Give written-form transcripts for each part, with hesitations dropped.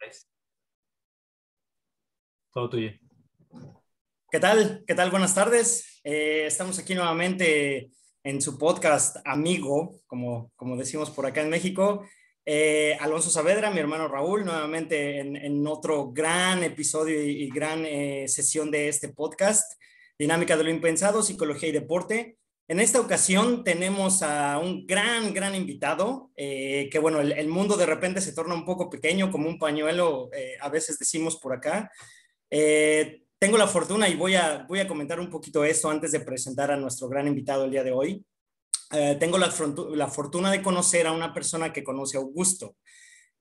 Es todo tuyo. ¿Qué tal? ¿Qué tal? Buenas tardes. Estamos aquí nuevamente en su podcast amigo, como decimos por acá en México. Alonso Saavedra, mi hermano Raúl, nuevamente en otro gran episodio y gran sesión de este podcast, Dinámica de lo Impensado, Psicología y Deporte. En esta ocasión tenemos a un gran invitado, que bueno, el mundo de repente se torna un poco pequeño, como un pañuelo, a veces decimos por acá. Tengo la fortuna y voy a comentar un poquito esto antes de presentar a nuestro gran invitado el día de hoy. Tengo la fortuna de conocer a una persona que conoce a Augusto,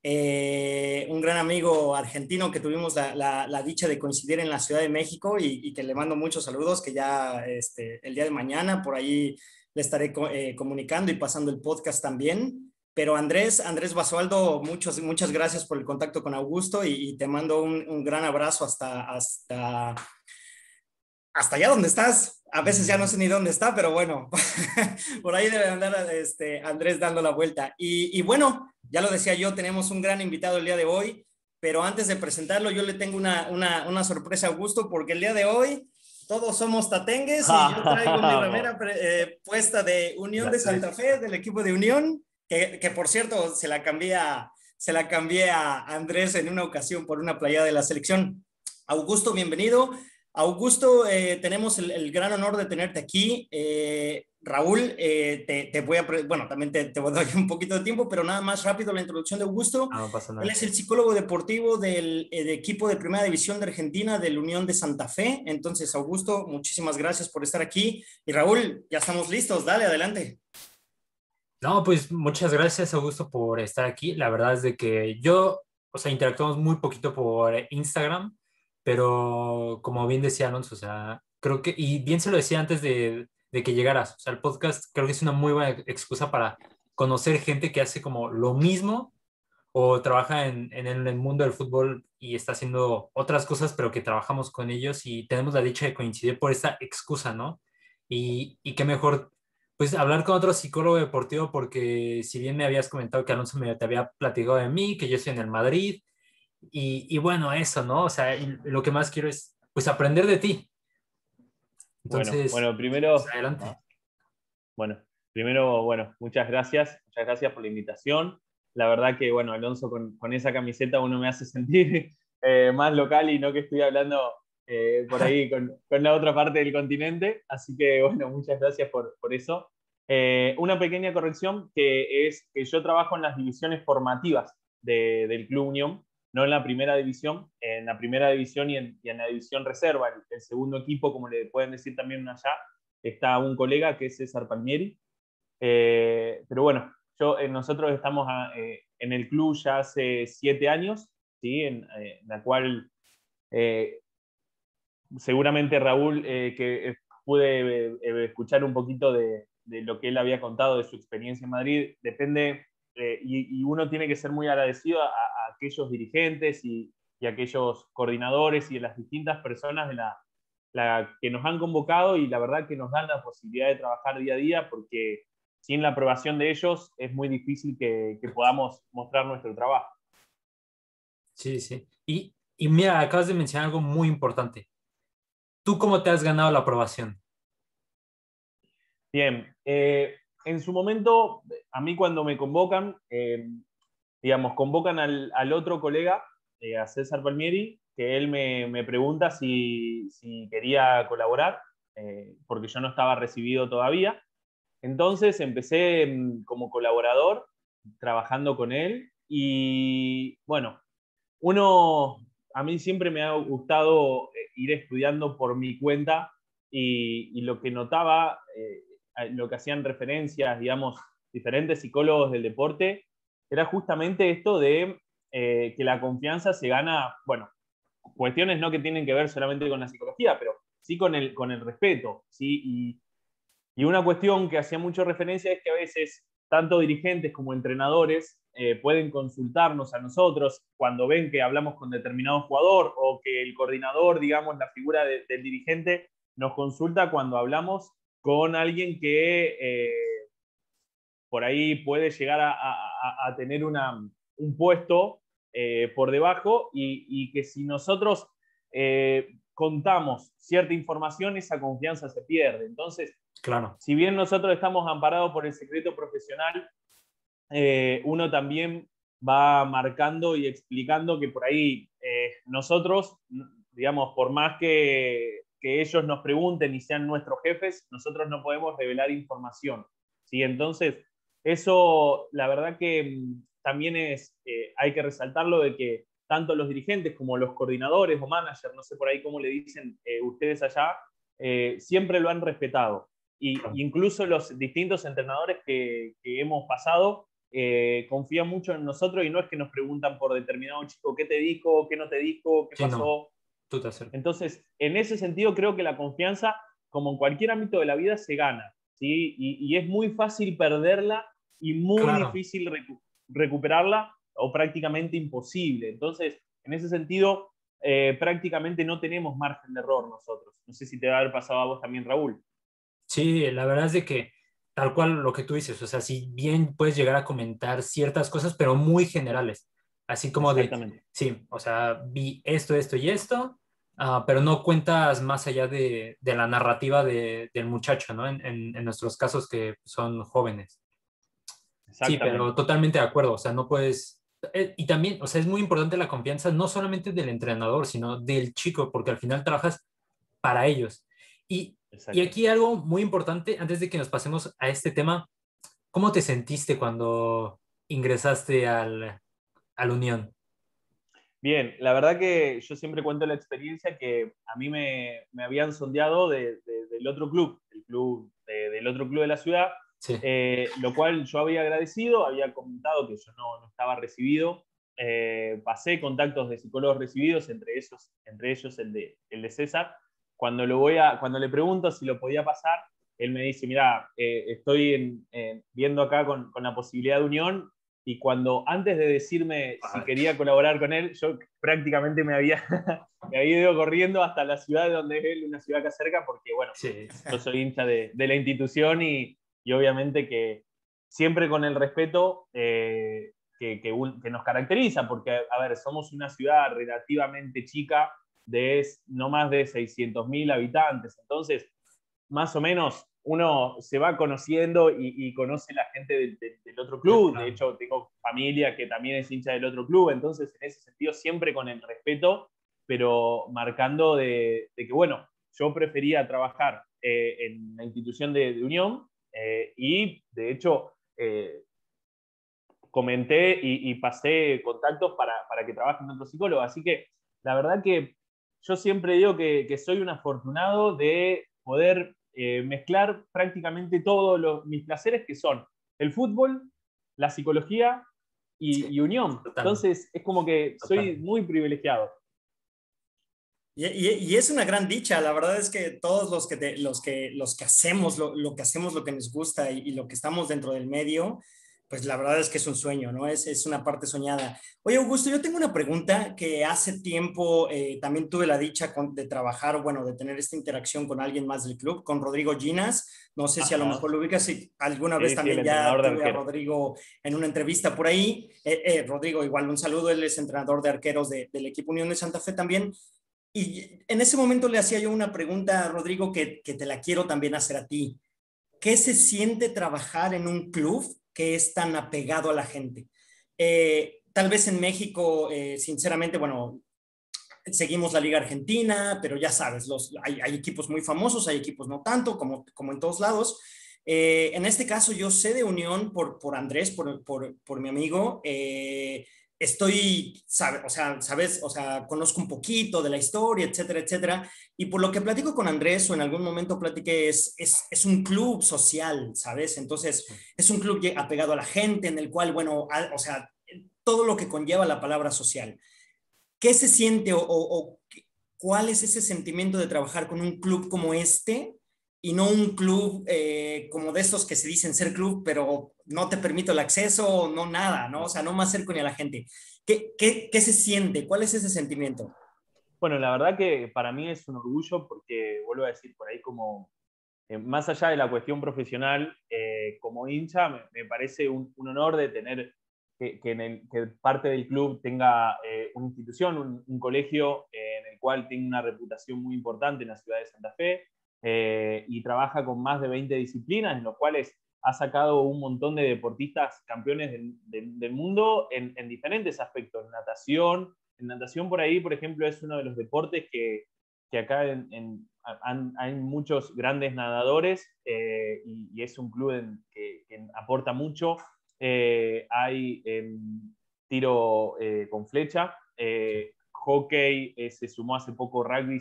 un gran amigo argentino que tuvimos la dicha de coincidir en la Ciudad de México y que le mando muchos saludos, que ya el día de mañana por ahí le estaré comunicando y pasando el podcast también. Pero Andrés Basualdo, muchas gracias por el contacto con Augusto y te mando un gran abrazo hasta allá donde estás. A veces ya no sé ni dónde está, pero bueno, por ahí debe andar Andrés dando la vuelta. Y bueno, ya lo decía yo, tenemos un gran invitado el día de hoy, pero antes de presentarlo, yo le tengo una sorpresa a Augusto, porque el día de hoy todos somos tatengues y yo traigo mi remera puesta de Unión de Santa Fe, del equipo de Unión, que por cierto se la cambié a Andrés en una ocasión por una playa de la selección. Augusto, bienvenido. Augusto, tenemos el gran honor de tenerte aquí. Raúl, te voy a, bueno, también te voy a dar un poquito de tiempo, pero nada más rápido la introducción de Augusto. No pasa Él nada. es el psicólogo deportivo del equipo de Primera División de Argentina, del Unión de Santa Fe. Entonces, Augusto, muchísimas gracias por estar aquí. Y Raúl, ya estamos listos, dale, adelante. No, pues muchas gracias, Augusto, por estar aquí. La verdad es de que o sea, interactuamos muy poquito por Instagram, pero como bien decía Alonso, o sea, creo que, y bien se lo decía antes de que llegaras, o sea, el podcast creo que es una muy buena excusa para conocer gente que hace como lo mismo o trabaja en el mundo del fútbol y está haciendo otras cosas, pero que trabajamos con ellos y tenemos la dicha de coincidir por esta excusa, ¿no? Y qué mejor, pues, hablar con otro psicólogo deportivo, porque si bien me habías comentado que Alonso te había platicado de mí, que yo estoy en el Madrid, y bueno, eso, ¿no? O sea, y lo que más quiero es, pues, aprender de ti. Bueno, Entonces, bueno, pues, primero, adelante. bueno, bueno, muchas gracias por la invitación. La verdad que, bueno, Alonso, con esa camiseta uno me hace sentir más local y no que estoy hablando por ahí con la otra parte del continente. Así que, bueno, muchas gracias por eso. Una pequeña corrección que es que yo trabajo en las divisiones formativas del Club Unión, no en la primera división, en la primera división y en la división reserva, el segundo equipo, como le pueden decir también allá, está un colega que es César Palmieri. Pero bueno, nosotros estamos en el club ya hace 7 años, ¿sí? En la cual eh, seguramente Raúl, que pude escuchar un poquito de lo que él había contado de su experiencia en Madrid, depende, y uno tiene que ser muy agradecido a aquellos dirigentes y aquellos coordinadores y de las distintas personas que nos han convocado y la verdad que nos dan la posibilidad de trabajar día a día, porque sin la aprobación de ellos es muy difícil que podamos mostrar nuestro trabajo. Sí, sí. Y mira, acabas de mencionar algo muy importante. ¿Tú cómo te has ganado la aprobación? Bien, en su momento, a mí cuando me convocan, digamos, convocan al otro colega, a César Palmieri, que él me pregunta si quería colaborar, porque yo no estaba recibido todavía. Entonces empecé como colaborador, trabajando con él, y bueno, a mí siempre me ha gustado ir estudiando por mi cuenta y lo que notaba, lo que hacían referencias, digamos, diferentes psicólogos del deporte, era justamente esto de que la confianza se gana, bueno, cuestiones no que tienen que ver solamente con la psicología, pero sí con el respeto, ¿sí? Y una cuestión que hacía mucho referencia es que a veces tanto dirigentes como entrenadores pueden consultarnos a nosotros cuando ven que hablamos con determinado jugador o que el coordinador, digamos, la figura del dirigente, nos consulta cuando hablamos con alguien que por ahí puede llegar a tener un puesto por debajo y que si nosotros contamos cierta información, esa confianza se pierde. Entonces, Claro. si bien nosotros estamos amparados por el secreto profesional, uno también va marcando y explicando que por ahí nosotros, digamos, por más que ellos nos pregunten y sean nuestros jefes, nosotros no podemos revelar información, ¿sí? Entonces, eso, la verdad que también hay que resaltarlo de que tanto los dirigentes como los coordinadores o managers, no sé por ahí cómo le dicen ustedes allá, siempre lo han respetado. Claro. Incluso los distintos entrenadores que hemos pasado confían mucho en nosotros y no es que nos preguntan por determinado chico qué te dijo, qué no te dijo, qué Sí, no, pasó. tú te acercas. Entonces, en ese sentido creo que la confianza, como en cualquier ámbito de la vida, se gana, ¿sí? Y es muy fácil perderla y muy Claro. difícil recuperarla o prácticamente imposible. Entonces, en ese sentido, prácticamente no tenemos margen de error nosotros. No sé si te va a haber pasado a vos también, Raúl. Sí, la verdad es de que tal cual lo que tú dices, o sea, si bien puedes llegar a comentar ciertas cosas, pero muy generales, así como de, Exactamente. sí, o sea, vi esto, esto y esto, pero no cuentas más allá de la narrativa del muchacho, ¿no? En nuestros casos que son jóvenes. Sí, pero Exactamente. totalmente de acuerdo, o sea, no puedes... y también, o sea, es muy importante la confianza, no solamente del entrenador, sino del chico, porque al final trabajas para ellos. Y Exacto. aquí algo muy importante, antes de que nos pasemos a este tema, ¿cómo te sentiste cuando ingresaste al Unión? Bien, la verdad que yo siempre cuento la experiencia que a mí me habían sondeado del otro club, del otro club de la ciudad, Sí, lo cual yo había agradecido, había comentado que yo no estaba recibido, pasé contactos de psicólogos recibidos, entre ellos el de César. Cuando le pregunto si lo podía pasar, él me dice, mira, estoy viendo acá con la posibilidad de unión, y cuando antes de decirme si ay, quería colaborar con él, yo prácticamente me había ido corriendo hasta la ciudad de donde es él, una ciudad acá cerca, porque bueno, sí, yo soy hincha de la institución y obviamente que siempre con el respeto que nos caracteriza, porque, a ver, somos una ciudad relativamente chica de no más de 600.000 habitantes, entonces más o menos uno se va conociendo y conoce la gente del otro club. De claro, hecho, tengo familia que también es hincha del otro club, entonces en ese sentido siempre con el respeto, pero marcando de que, bueno, yo prefería trabajar en la institución de Unión y de hecho comenté y pasé contactos para que trabajen otros psicólogos. Así que la verdad que yo siempre digo que soy un afortunado de poder mezclar prácticamente todos mis placeres, que son el fútbol, la psicología sí, y unión. totalmente, Entonces es como que soy totalmente. muy privilegiado. Y es una gran dicha, la verdad es que todos los que hacemos lo que hacemos, lo que nos gusta y lo que estamos dentro del medio, pues la verdad es que es un sueño, ¿no? Es una parte soñada. Oye, Augusto, yo tengo una pregunta que hace tiempo también tuve la dicha de trabajar, bueno, de tener esta interacción con alguien más del club, con Rodrigo Ginas. No sé si a lo Ajá. mejor lo ubicas, si alguna vez Sí, sí, el también ya entrenador de tuve a arquero. Rodrigo en una entrevista por ahí. Rodrigo, igual un saludo, él es entrenador de arqueros del equipo Unión de Santa Fe también. Y en ese momento le hacía yo una pregunta a Rodrigo que te la quiero también hacer a ti. ¿Qué se siente trabajar en un club que es tan apegado a la gente? Tal vez en México, sinceramente, bueno, seguimos la Liga Argentina, pero ya sabes, hay equipos muy famosos, hay equipos no tanto, como en todos lados. En este caso, yo sé de Unión por Andrés, por mi amigo. O sea, sabes, o sea, conozco un poquito de la historia, etcétera, etcétera. Y por lo que platico con Andrés, o en algún momento platiqué, es un club social, ¿sabes? Entonces, Sí. es un club apegado a la gente, en el cual, bueno, o sea, todo lo que conlleva la palabra social. ¿Qué se siente o cuál es ese sentimiento de trabajar con un club como este y no un club como de estos que se dicen ser club, pero no te permito el acceso, no nada, ¿no? O sea, no me acerco ni a la gente. ¿Qué se siente? ¿Cuál es ese sentimiento? Bueno, la verdad que para mí es un orgullo porque, vuelvo a decir, por ahí como más allá de la cuestión profesional, como hincha, me parece un honor de tener que parte del club tenga una institución, un colegio en el cual tiene una reputación muy importante en la ciudad de Santa Fe, y trabaja con más de 20 disciplinas, en los cuales ha sacado un montón de deportistas campeones del mundo en diferentes aspectos. En natación por ahí, por ejemplo, es uno de los deportes que acá hay muchos grandes nadadores, y es un club que aporta mucho. Hay tiro con flecha, hockey, se sumó hace poco rugby,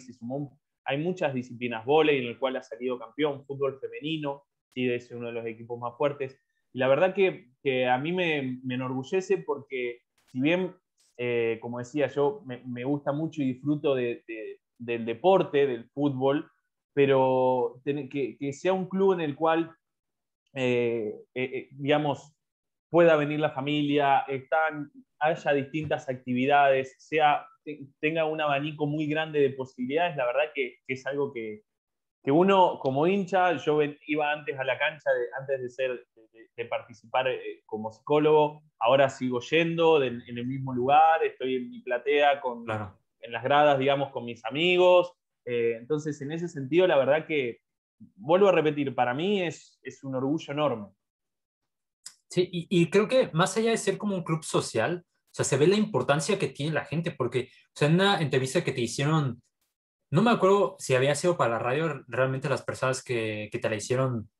hay muchas disciplinas, vóley, en el cual ha salido campeón, fútbol femenino, sí, es uno de los equipos más fuertes. Y la verdad que a mí me enorgullece porque, si bien, como decía yo, me gusta mucho y disfruto del deporte, del fútbol, pero que sea un club en el cual, digamos, pueda venir la familia, haya distintas actividades, tenga un abanico muy grande de posibilidades, la verdad que es algo que uno como hincha, yo iba antes a la cancha, antes de participar como psicólogo, ahora sigo yendo en el mismo lugar, estoy en mi platea, Claro. en las gradas, digamos, con mis amigos. Entonces, en ese sentido, la verdad que, vuelvo a repetir, para mí es un orgullo enorme. Sí, y creo que más allá de ser como un club social, o sea, se ve la importancia que tiene la gente, porque, o sea, en una entrevista que te hicieron, no me acuerdo si había sido para la radio, realmente las personas que te la hicieron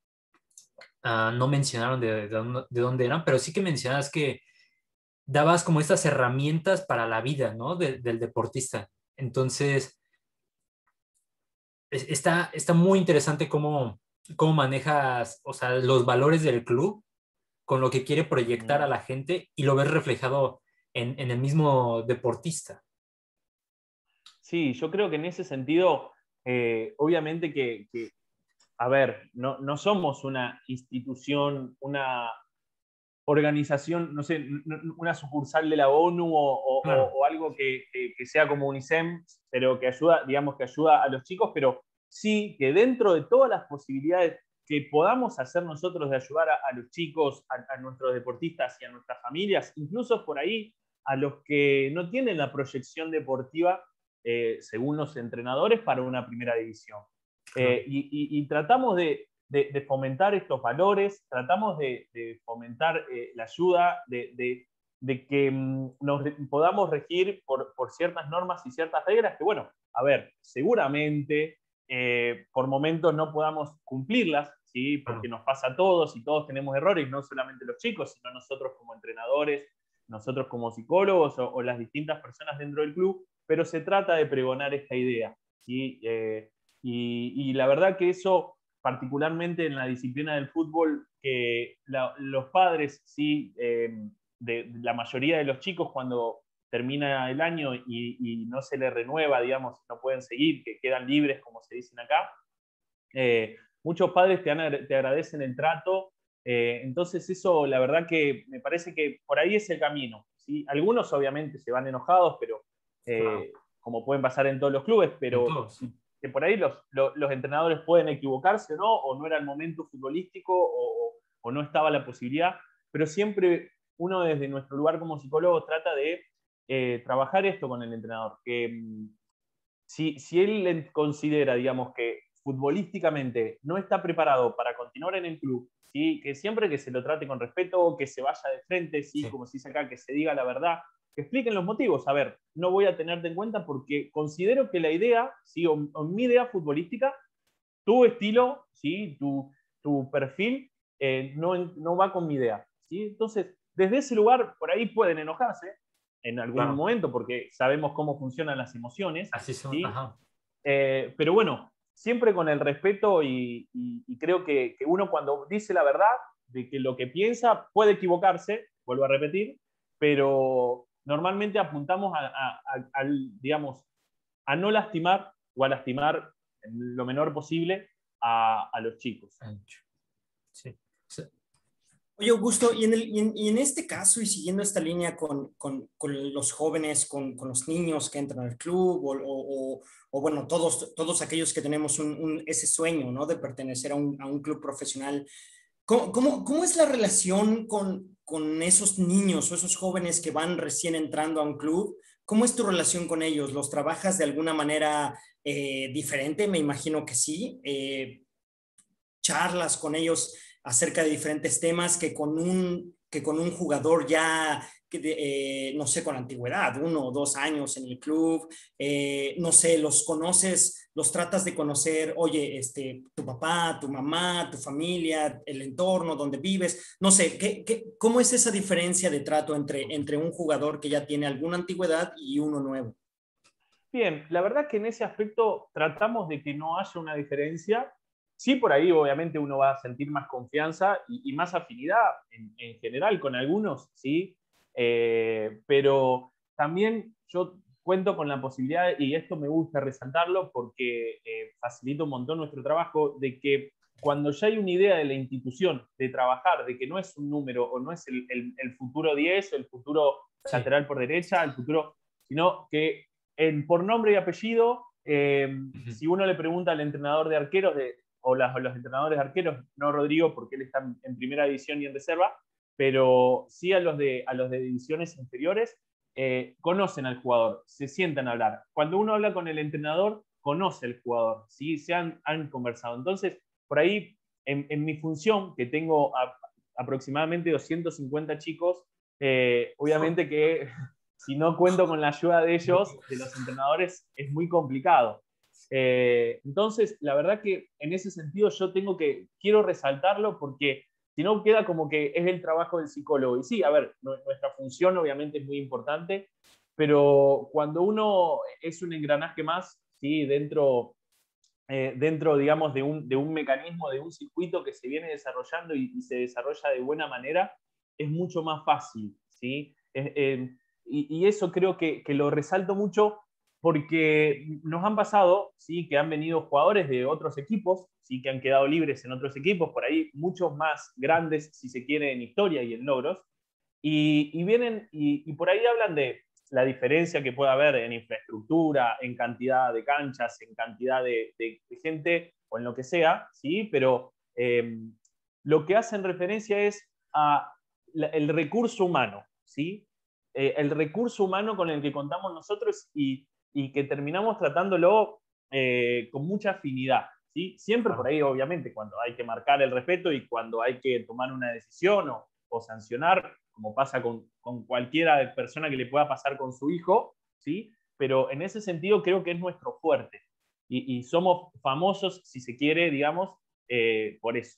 no mencionaron de dónde eran, pero sí que mencionas que dabas como estas herramientas para la vida, ¿no? Del deportista. Entonces, está muy interesante cómo manejas, o sea, los valores del club con lo que quiere proyectar a la gente y lo ves reflejado en el mismo deportista. Sí, yo creo que en ese sentido, obviamente a ver, no somos una institución, una organización, no sé, una sucursal de la ONU Claro, o algo que sea como UNICEF, pero que ayuda, digamos, que ayuda a los chicos, pero sí que dentro de todas las posibilidades que podamos hacer nosotros de ayudar a los chicos, a nuestros deportistas y a nuestras familias, incluso por ahí a los que no tienen la proyección deportiva, según los entrenadores, para una primera división. claro. Y tratamos de fomentar estos valores, tratamos de fomentar la ayuda, de que nos podamos regir por ciertas normas y ciertas reglas que, bueno, a ver, seguramente por momentos no podamos cumplirlas, ¿sí? Porque nos pasa a todos y todos tenemos errores, no solamente los chicos, sino nosotros como entrenadores, nosotros como psicólogos o las distintas personas dentro del club, pero se trata de pregonar esta idea, ¿sí? Y la verdad que eso, particularmente en la disciplina del fútbol, que los padres, sí, de la mayoría de los chicos, cuando termina el año y no se les renueva, digamos, no pueden seguir, que quedan libres, como se dicen acá, muchos padres te agradecen el trato. Entonces eso, la verdad que me parece que por ahí es el camino, ¿sí? Algunos obviamente se van enojados, pero Claro. como pueden pasar en todos los clubes, En pero todos. que por ahí los entrenadores pueden equivocarse, ¿no? O no era el momento futbolístico o no estaba la posibilidad, pero siempre uno desde nuestro lugar como psicólogo trata de trabajar esto con el entrenador, que si él considera, digamos, que futbolísticamente no está preparado para continuar en el club, ¿sí? Que siempre que se lo trate con respeto, que se vaya de frente, ¿sí? Sí. Como se dice acá, que se diga la verdad, que expliquen los motivos. A ver, no voy a tenerte en cuenta porque considero que la idea, ¿sí? o mi idea futbolística, tu estilo, ¿sí? tu perfil, no va con mi idea. ¿Sí? Entonces, desde ese lugar, por ahí pueden enojarse en algún Claro. momento porque sabemos cómo funcionan las emociones, Así son. ¿sí? Ajá. Pero bueno, siempre con el respeto y creo que uno cuando dice la verdad de que lo que piensa puede equivocarse, vuelvo a repetir, pero normalmente apuntamos digamos, a no lastimar o a lastimar en lo menor posible a los chicos. Sí. Sí. Oye, Augusto, y en este caso, y siguiendo esta línea con los jóvenes, con los niños que entran al club, o bueno, todos aquellos que tenemos ese sueño, ¿no? De pertenecer a un club profesional, ¿cómo es la relación con esos niños o esos jóvenes que van recién entrando a un club? ¿Cómo es tu relación con ellos? ¿Los trabajas de alguna manera diferente? Me imagino que sí. Charlas con ellos acerca de diferentes temas que con un jugador ya, no sé, con antigüedad, 1 o 2 años en el club, no sé, los conoces, los tratas de conocer, oye, tu papá, tu mamá, tu familia, el entorno donde vives, no sé, ¿cómo es esa diferencia de trato entre un jugador que ya tiene alguna antigüedad y uno nuevo? Bien, la verdad que en ese aspecto tratamos de que no haya una diferencia. Sí, por ahí obviamente uno va a sentir más confianza y más afinidad en general con algunos, ¿sí? Pero también yo cuento con la posibilidad, y esto me gusta resaltarlo porque facilita un montón nuestro trabajo, de que cuando ya hay una idea de la institución de trabajar, de que no es un número o no es el futuro 10, el futuro Sí. lateral por derecha, el futuro, sino que por nombre y apellido, si uno le pregunta al entrenador de arqueros o los entrenadores de arqueros, no Rodrigo porque él está en primera división y en reserva, pero sí a los de divisiones inferiores, conocen al jugador, se sientan a hablar. Cuando uno habla con el entrenador, conoce al jugador, ¿sí? Han conversado. Entonces, por ahí, en mi función, que tengo aproximadamente 250 chicos, obviamente que si no cuento con la ayuda de ellos, de los entrenadores, es muy complicado. Entonces, la verdad que en ese sentido quiero resaltarlo porque si no queda como que es el trabajo del psicólogo. Y sí, a ver, nuestra función obviamente es muy importante, pero cuando uno es un engranaje más, ¿sí? Dentro digamos, de un mecanismo, de un circuito que se viene desarrollando y se desarrolla de buena manera, es mucho más fácil, ¿sí? Y eso creo que lo resalto mucho porque nos han pasado, ¿sí? Que han venido jugadores de otros equipos, ¿sí? Que han quedado libres en otros equipos, por ahí muchos más grandes, si se quiere, en historia y en logros, y vienen y por ahí hablan de la diferencia que puede haber en infraestructura, en cantidad de canchas, en cantidad de gente o en lo que sea, ¿sí? Pero lo que hacen referencia es el recurso humano, ¿sí? El recurso humano con el que contamos nosotros y que terminamos tratándolo con mucha afinidad, ¿sí? Siempre por ahí, obviamente, cuando hay que marcar el respeto y cuando hay que tomar una decisión o sancionar, como pasa con cualquiera persona que le pueda pasar con su hijo, ¿sí? Pero en ese sentido creo que es nuestro fuerte y somos famosos, si se quiere, digamos, por eso.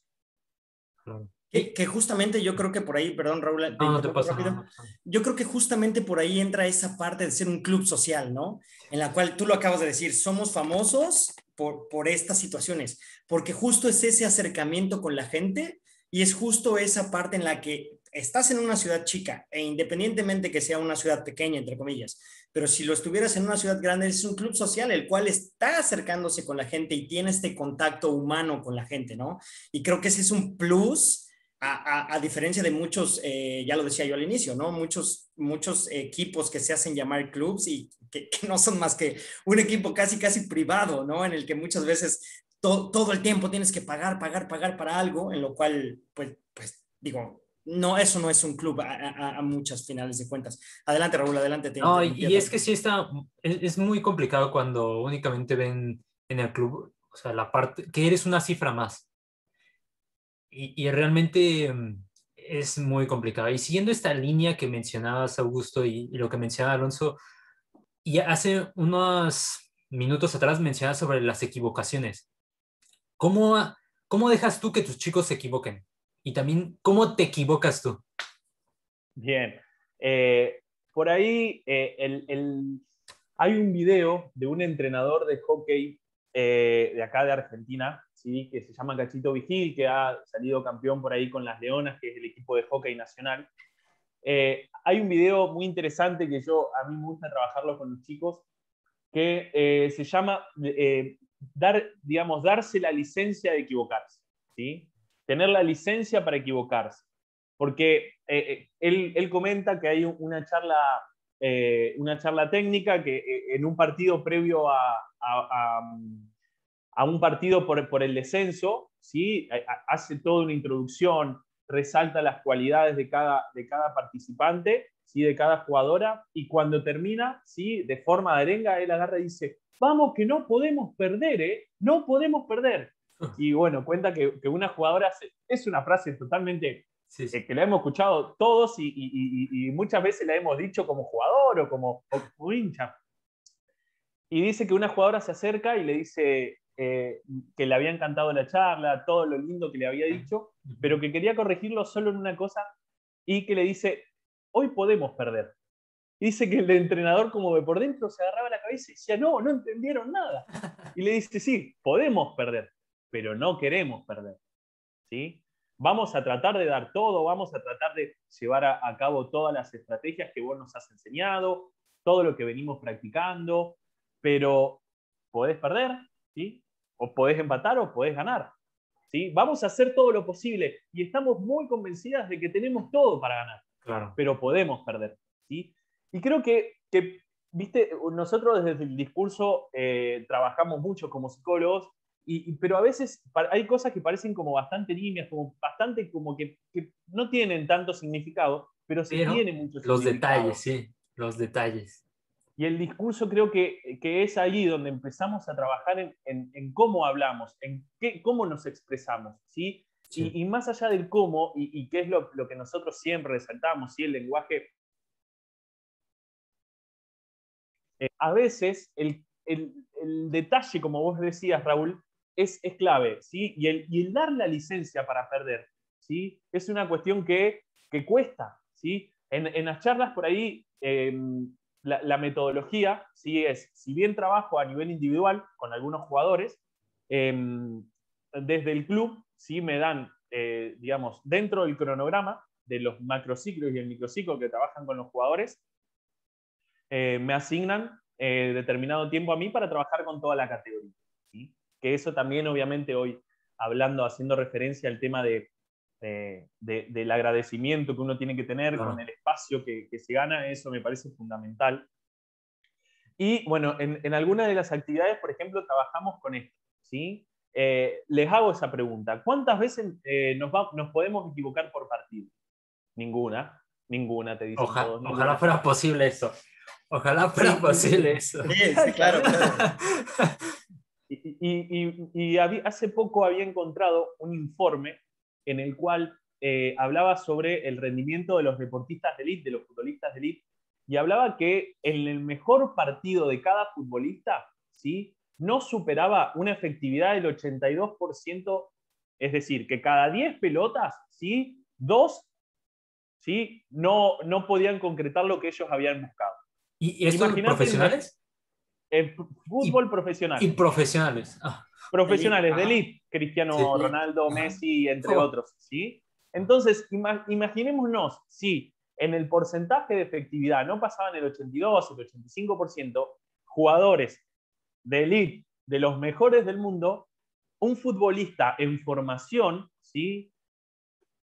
Claro. Que justamente yo creo que por ahí, perdón Raúl, te No, no te interrumpo pasa nada, rápido, no pasa nada. yo creo que justamente por ahí entra esa parte de ser un club social, ¿no? En la cual tú lo acabas de decir, somos famosos por estas situaciones, porque justo es ese acercamiento con la gente y es justo esa parte en la que estás en una ciudad chica e independientemente que sea una ciudad pequeña, entre comillas, pero si lo estuvieras en una ciudad grande, es un club social el cual está acercándose con la gente y tiene este contacto humano con la gente, ¿no? Y creo que ese es un plus a diferencia de muchos, ya lo decía yo al inicio, ¿no? Muchos equipos que se hacen llamar clubs y que no son más que un equipo casi privado, ¿no? En el que muchas veces todo el tiempo tienes que pagar para algo, en lo cual, pues digo, no, eso no es un club a muchas finales de cuentas. Adelante, Raúl, adelante, te No, interrumpí y otra es que vez. sí está, es muy complicado cuando únicamente ven en el club, o sea, la parte, que eres una cifra más. Y realmente es muy complicado. Y siguiendo esta línea que mencionabas, Augusto, y lo que mencionaba Alonso, y hace unos minutos atrás mencionabas sobre las equivocaciones. ¿Cómo, cómo dejas tú que tus chicos se equivoquen? Y también, ¿cómo te equivocas tú? Bien. Eh, por ahí hay un video de un entrenador de hockey de acá de Argentina, ¿sí? Que se llama Cachito Vigil, que ha salido campeón por ahí con las Leonas, que es el equipo de hockey nacional. Hay un video muy interesante que a mí me gusta trabajarlo con los chicos, que se llama darse la licencia de equivocarse, ¿sí? Tener la licencia para equivocarse. Porque él comenta que hay una charla técnica que en un partido previo a un partido por el descenso, ¿sí? Hace toda una introducción, resalta las cualidades de cada participante, ¿sí? De cada jugadora, y cuando termina, ¿sí? De forma de arenga, él agarra y dice, vamos que no podemos perder, ¿eh? No podemos perder. Y bueno, cuenta que una jugadora, es una frase totalmente Sí, sí. que la hemos escuchado todos y muchas veces la hemos dicho como jugador o como hincha. Y dice que una jugadora se acerca y le dice que le había encantado la charla, todo lo lindo que le había dicho, pero que quería corregirlo solo en una cosa y que le dice, hoy podemos perder. Y dice que el entrenador como de por dentro se agarraba la cabeza y decía, no, no entendieron nada. Y le dice, sí, podemos perder, pero no queremos perder. ¿Sí? Vamos a tratar de dar todo, vamos a tratar de llevar a cabo todas las estrategias que vos nos has enseñado, todo lo que venimos practicando, pero podés perder, ¿sí? O podés empatar o podés ganar. ¿Sí? Vamos a hacer todo lo posible y estamos muy convencidas de que tenemos todo para ganar, Claro. pero podemos perder. ¿Sí? Y creo que, viste, nosotros desde el discurso trabajamos mucho como psicólogos, pero a veces hay cosas que parecen como bastante nimias, como bastante como que no tienen tanto significado, pero sí Pero tienen mucho los detalles, significado. sí, los detalles. Y el discurso creo que es allí donde empezamos a trabajar en cómo hablamos, cómo nos expresamos, ¿sí? Sí. Y más allá del cómo, y qué es lo que nosotros siempre resaltamos, ¿sí? El lenguaje. A veces el detalle, como vos decías, Raúl, es clave, ¿sí? Y el dar la licencia para perder, ¿sí? Es una cuestión que cuesta, ¿sí? En las charlas por ahí, la metodología, ¿sí? Es, si bien trabajo a nivel individual con algunos jugadores, desde el club, ¿sí? Me dan, digamos, dentro del cronograma de los macrociclos y el microciclo que trabajan con los jugadores, me asignan determinado tiempo a mí para trabajar con toda la categoría. ¿Sí? Que eso también, obviamente, hoy hablando, haciendo referencia al tema del agradecimiento que uno tiene que tener con el espacio que se gana, eso me parece fundamental. Y bueno, en algunas de las actividades, por ejemplo, trabajamos con esto. ¿Sí? Les hago esa pregunta. ¿Cuántas veces nos podemos equivocar por partido? Ninguna, ninguna, te dicen todos, Ojalá ninguna. fuera posible eso. Ojalá fuera Sí, posible eso. Sí, claro, claro. Hace poco había encontrado un informe en el cual hablaba sobre el rendimiento de los deportistas de élite, de los futbolistas de élite, y hablaba que en el mejor partido de cada futbolista, ¿sí? No superaba una efectividad del 82%, es decir, que cada 10 pelotas, ¿sí? 2, ¿sí? No podían concretar lo que ellos habían buscado. ¿Y estos Imagínate profesionales? fútbol Y profesional. profesionales. Ah, Profesionales de Ajá. elite, Cristiano Sí. Ronaldo, Ajá. Messi, entre oh, otros, ¿sí? Entonces, imaginémonos si en el porcentaje de efectividad no pasaban el 82, el 85%, jugadores de elite, de los mejores del mundo, un futbolista en formación, ¿sí?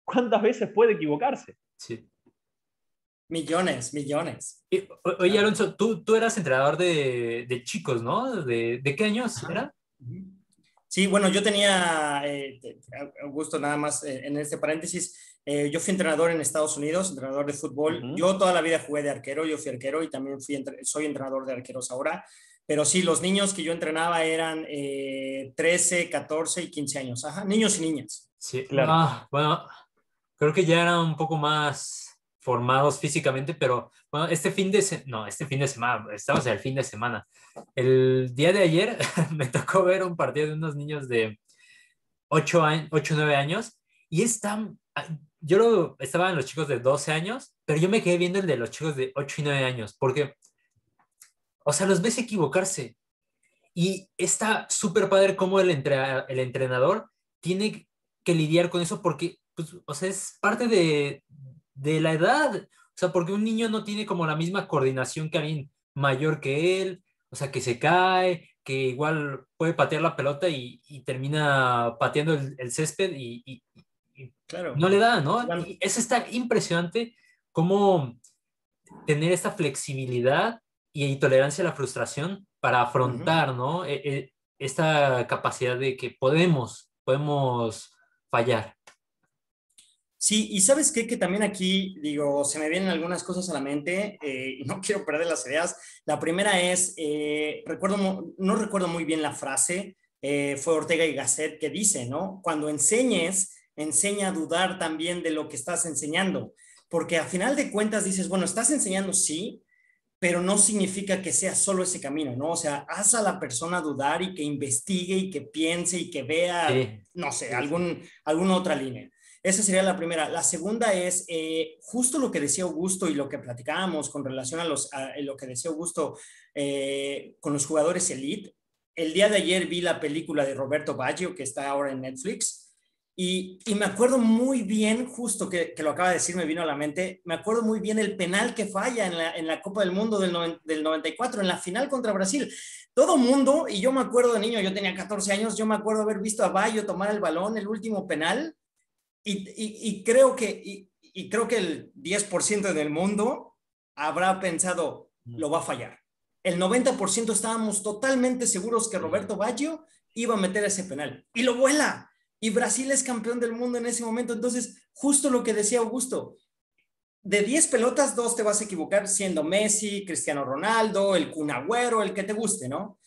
¿Cuántas veces puede equivocarse? sí. Millones, millones. Oye, Claro. Alonso, tú eras entrenador de chicos, ¿no? ¿De qué años Ajá. era? Sí, bueno, yo tenía, Augusto, nada más en este paréntesis, yo fui entrenador en Estados Unidos, entrenador de fútbol. Ujú. Yo toda la vida jugué de arquero, yo fui arquero y también soy entrenador de arqueros ahora. Pero sí, los niños que yo entrenaba eran 13, 14 y 15 años. Ajá, niños y niñas. Sí. Claro. Bueno, creo que ya eran un poco más formados físicamente, pero bueno, este fin de semana, estamos en el fin de semana. El día de ayer me tocó ver un partido de unos niños de 8 9 años y estaban los chicos de 12 años, pero yo me quedé viendo el de los chicos de 8 y 9 años, porque, o sea, los ves equivocarse y está súper padre cómo el entrenador tiene que lidiar con eso porque, pues, o sea, es parte de la edad. O sea, porque un niño no tiene como la misma coordinación que alguien mayor que él. O sea, que se cae, que igual puede patear la pelota y termina pateando el césped y Claro. no le da, ¿no? Bueno, Y eso está impresionante cómo tener esta flexibilidad y tolerancia a la frustración para ujú. afrontar, ¿no? Esta capacidad de que podemos fallar. Sí, y ¿sabes qué? Que también aquí, digo, se me vienen algunas cosas a la mente y no quiero perder las ideas. La primera es, no recuerdo muy bien la frase, fue Ortega y Gasset que dice, ¿no? Cuando enseñes, enseña a dudar también de lo que estás enseñando, porque a final de cuentas dices, bueno, estás enseñando, sí, pero no significa que sea solo ese camino, ¿no? O sea, haz a la persona dudar y que investigue y que piense y que vea, Sí, no sé, sí, sí. alguna otra línea. Esa sería la primera. La segunda es justo lo que decía Augusto y lo que platicábamos con relación a lo que decía Augusto con los jugadores elite. El día de ayer vi la película de Roberto Baggio, que está ahora en Netflix, y me acuerdo muy bien, justo que lo acaba de decir, me vino a la mente, me acuerdo muy bien el penal que falla en la Copa del Mundo del 94, en la final contra Brasil. Todo mundo, y yo me acuerdo de niño, yo tenía 14 años, yo me acuerdo haber visto a Bayo tomar el balón, el último penal, y creo que el 10% del mundo habrá pensado, lo va a fallar. El 90% estábamos totalmente seguros que Sí. Roberto Baggio iba a meter ese penal. Y lo vuela. Y Brasil es campeón del mundo en ese momento. Entonces, justo lo que decía Augusto, de 10 pelotas, 2 te vas a equivocar siendo Messi, Cristiano Ronaldo, el Kun Agüero, el que te guste, ¿no?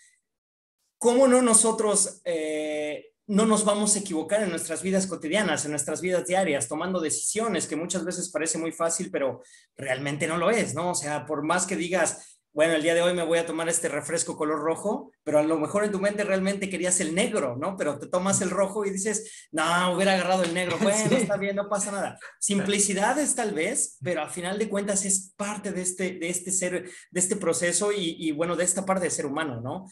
¿Cómo no nosotros no nos vamos a equivocar en nuestras vidas cotidianas, en nuestras vidas diarias, tomando decisiones que muchas veces parece muy fácil, pero realmente no lo es, ¿no? O sea, por más que digas, bueno, el día de hoy me voy a tomar este refresco color rojo, pero a lo mejor en tu mente realmente querías el negro, ¿no? Pero te tomas el rojo y dices, no, hubiera agarrado el negro, bueno, está Sí. bien, no pasa nada. Simplicidades tal vez, pero al final de cuentas es parte de este proceso bueno, de esta parte de ser humano, ¿no?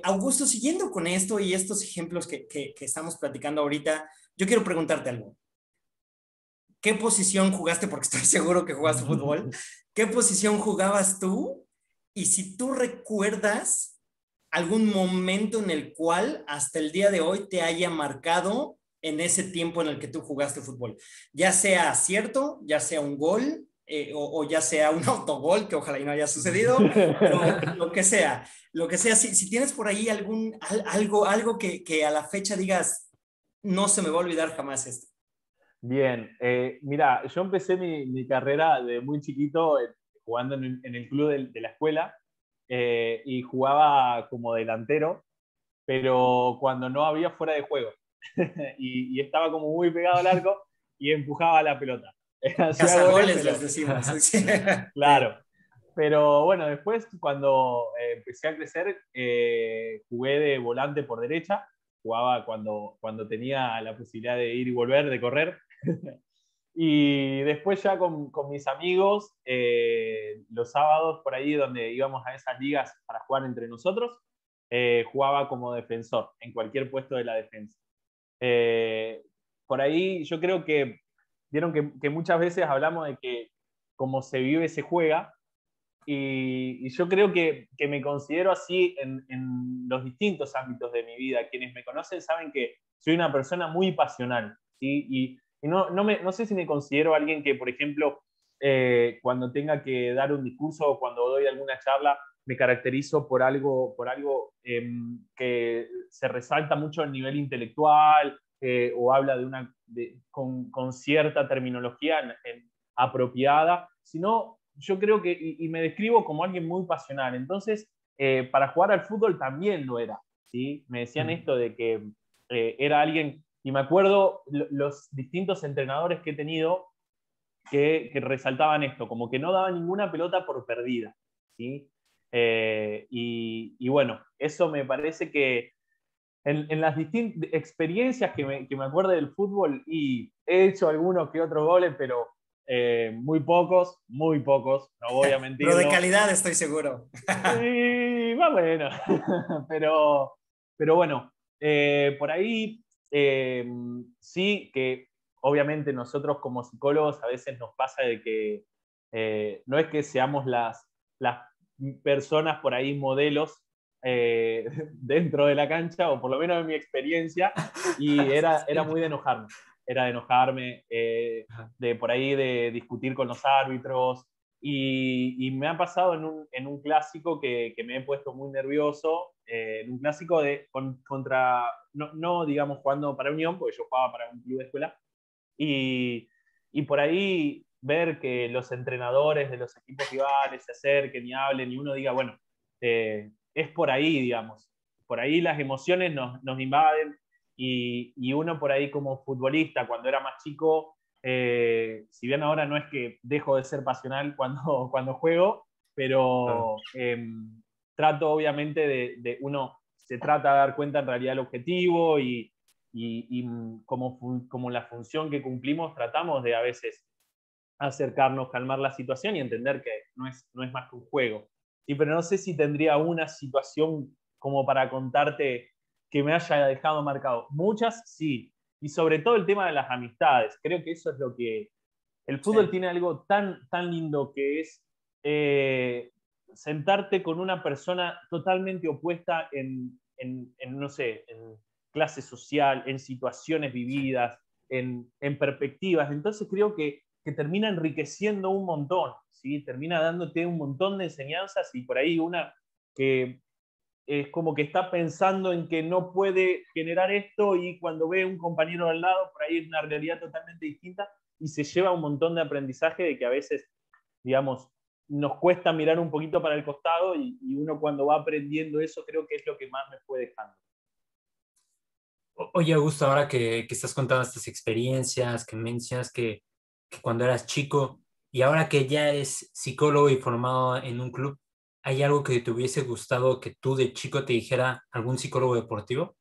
Augusto, siguiendo con esto y estos ejemplos que estamos platicando ahorita, yo quiero preguntarte algo. ¿Qué posición jugaste? Porque estoy seguro que jugaste fútbol. ¿Qué posición jugabas tú? Y si tú recuerdas algún momento en el cual hasta el día de hoy te haya marcado en ese tiempo en el que tú jugaste fútbol. Ya sea acierto, ya sea un gol, o ya sea un autogol, que ojalá y no haya sucedido, pero lo que sea, si tienes por ahí algo que a la fecha digas, no se me va a olvidar jamás esto. Bien, mira, yo empecé mi carrera de muy chiquito jugando en el club de la escuela y jugaba como delantero, pero cuando no había fuera de juego y estaba como muy pegado al arco y empujaba la pelota. Hacía goles, Cazagoles les pero decimos. Sí. claro. Pero bueno, después cuando empecé a crecer, jugué de volante por derecha, jugaba cuando tenía la posibilidad de ir y volver, de correr. Y después ya con mis amigos, los sábados por ahí donde íbamos a esas ligas para jugar entre nosotros, jugaba como defensor, en cualquier puesto de la defensa. Eh, por ahí yo creo que vieron que muchas veces hablamos de que como se vive se juega, y yo creo que me considero así en los distintos ámbitos de mi vida. Quienes me conocen saben que soy una persona muy pasional, ¿sí? Y no sé si me considero alguien que, por ejemplo, cuando tenga que dar un discurso o cuando doy alguna charla, me caracterizo por algo que se resalta mucho a nivel intelectual o habla con cierta terminología apropiada, sino yo creo que, y me describo como alguien muy pasional. Entonces, para jugar al fútbol también lo era, ¿sí? Me decían esto de que era alguien, y me acuerdo los distintos entrenadores que he tenido que resaltaban esto, como que no daba ninguna pelota por perdida, ¿sí? Y bueno, eso me parece que en las distintas experiencias que me acuerdo del fútbol, y he hecho algunos que otros goles, pero muy pocos, no voy a Pero de mentirlo. calidad estoy seguro. Y va bueno, pero, pero bueno, por ahí sí que obviamente nosotros como psicólogos a veces nos pasa de que no es que seamos las personas por ahí modelos dentro de la cancha, o por lo menos en mi experiencia, y era muy de enojarme, era de enojarme, de por ahí de discutir con los árbitros, y me ha pasado en un clásico que me he puesto muy nervioso, en un clásico contra, no digamos jugando para Unión, porque yo jugaba para un club de escuela, y, y por ahí ver que los entrenadores de los equipos rivales se acerquen y hablen y uno diga, bueno, es por ahí, digamos. Por ahí las emociones nos invaden y uno por ahí como futbolista, cuando era más chico, si bien ahora no es que dejo de ser pasional cuando juego, pero trato obviamente uno se trata de dar cuenta en realidad del objetivo y como la función que cumplimos, tratamos de a veces acercarnos, calmar la situación y entender que no es más que un juego. Sí, pero no sé si tendría una situación como para contarte que me haya dejado marcado. Muchas sí, y sobre todo el tema de las amistades. Creo que eso es lo que... El fútbol tiene algo tan lindo que es sentarte con una persona totalmente opuesta no sé, en clase social, en situaciones vividas, en perspectivas. Entonces creo que termina enriqueciendo un montón, ¿sí? Termina dándote un montón de enseñanzas y por ahí una que es como que está pensando en que no puede generar esto y cuando ve un compañero al lado, por ahí es una realidad totalmente distinta y se lleva un montón de aprendizaje de que a veces, digamos, nos cuesta mirar un poquito para el costado y uno cuando va aprendiendo eso creo que es lo que más me fue dejando. Oye, Augusto, ahora que estás contando estas experiencias, que mencionas que cuando eras chico y ahora que ya eres psicólogo y formado en un club, ¿hay algo que te hubiese gustado que tú de chico te dijera algún psicólogo deportivo?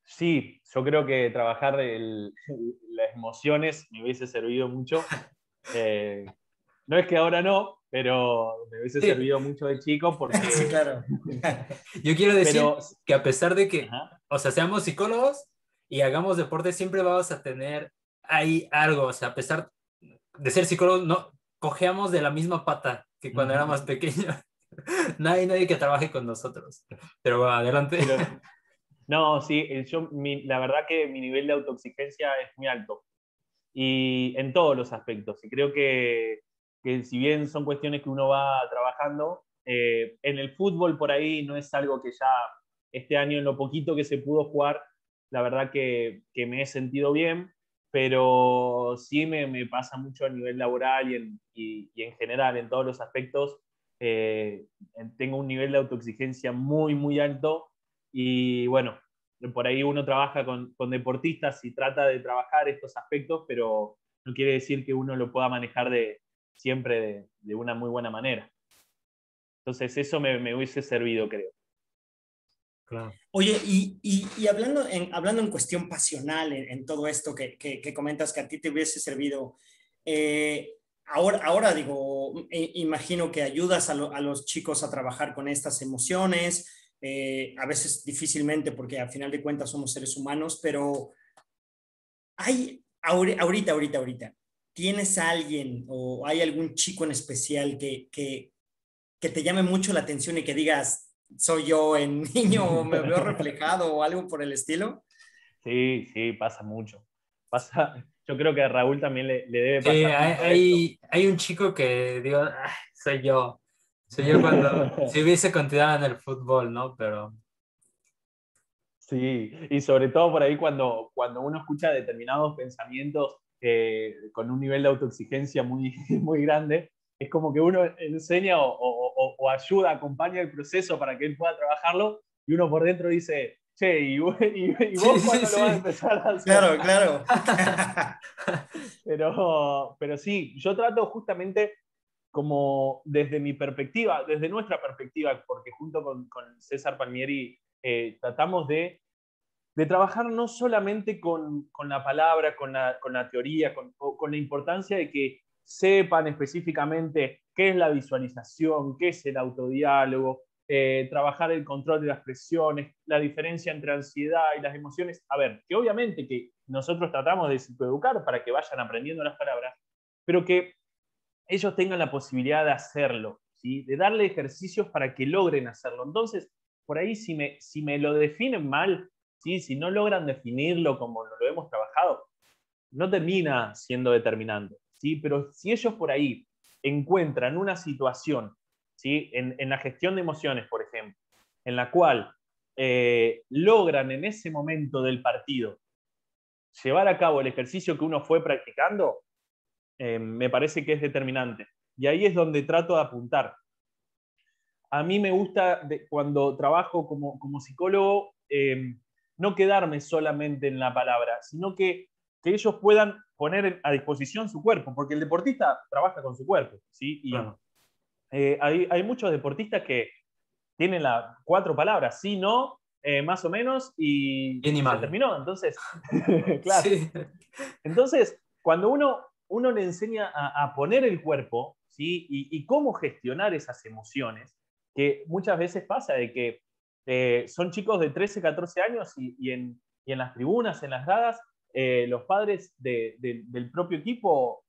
Sí, yo creo que trabajar las emociones me hubiese servido mucho. No es que ahora no, pero me hubiese Sí, servido mucho de chico Sí, porque... claro. yo quiero decir Pero, que a pesar de que, ajá, o sea, seamos psicólogos y hagamos deporte, siempre vamos a tener ahí algo, o sea, a pesar de ser psicólogos, no cojeamos de la misma pata que cuando era más pequeño. No hay nadie que trabaje con nosotros. Pero bueno, adelante. pero no, sí, la verdad que mi nivel de autoexigencia es muy alto y en todos los aspectos. Y creo que si bien son cuestiones que uno va trabajando, en el fútbol por ahí no es algo que ya este año en lo poquito que se pudo jugar, la verdad que me he sentido bien, pero sí me pasa mucho a nivel laboral y en general en todos los aspectos. eh, Tengo un nivel de autoexigencia muy alto y bueno, por ahí uno trabaja con deportistas y trata de trabajar estos aspectos, pero no quiere decir que uno lo pueda manejar siempre de una muy buena manera. Entonces eso me hubiese servido, creo. Claro. Oye, y hablando en cuestión pasional, en todo esto que comentas que a ti te hubiese servido, ahora digo, imagino que ayudas a los chicos a trabajar con estas emociones, a veces difícilmente porque al final de cuentas somos seres humanos, pero ahorita, ¿tienes a alguien o hay algún chico en especial que te llame mucho la atención y que digas, soy yo en niño o me veo reflejado o algo por el estilo? Sí, sí, pasa mucho. Yo creo que a Raúl también le debe Sí, pasar mucho esto. hay un chico que digo, "Ah, soy yo. Soy yo cuando, si hubiese continuado en el fútbol, ¿no? Pero Sí, y sobre todo por ahí cuando uno escucha determinados pensamientos con un nivel de autoexigencia muy grande, es como que uno enseña o ayuda, acompaña el proceso para que él pueda trabajarlo y uno por dentro dice, che, ¿y sí, vos sí, cuándo lo vas a sí. empezar a hacer? Claro, claro. Pero sí, yo trato justamente como desde mi perspectiva, desde nuestra perspectiva, porque junto con César Palmieri tratamos de trabajar no solamente con la palabra, con la teoría, con la importancia de que sepan específicamente qué es la visualización, qué es el autodiálogo, trabajar el control de las presiones, la diferencia entre ansiedad y las emociones. A ver, que obviamente que nosotros tratamos de psicoeducar para que vayan aprendiendo las palabras, pero que ellos tengan la posibilidad de hacerlo, ¿sí? De darle ejercicios para que logren hacerlo. Entonces, por ahí si me lo definen mal, ¿sí? Si no logran definirlo como lo hemos trabajado, no termina siendo determinante, ¿sí? Pero si ellos por ahí encuentran una situación, ¿sí? En la gestión de emociones, por ejemplo, en la cual logran en ese momento del partido llevar a cabo el ejercicio que uno fue practicando, me parece que es determinante. Y ahí es donde trato de apuntar. A mí me gusta, cuando trabajo como psicólogo, no quedarme solamente en la palabra, sino que ellos puedan poner a disposición su cuerpo, porque el deportista trabaja con su cuerpo, ¿sí? Y Claro. hay muchos deportistas que tienen las 4 palabras, sí, no, más o menos, Bien y y se mal. terminó. Entonces, claro. Sí. Entonces, cuando uno le enseña a poner el cuerpo, ¿sí? Y cómo gestionar esas emociones, que muchas veces pasa de que son chicos de 13, 14 años y en las tribunas, en las gradas, los padres del propio equipo,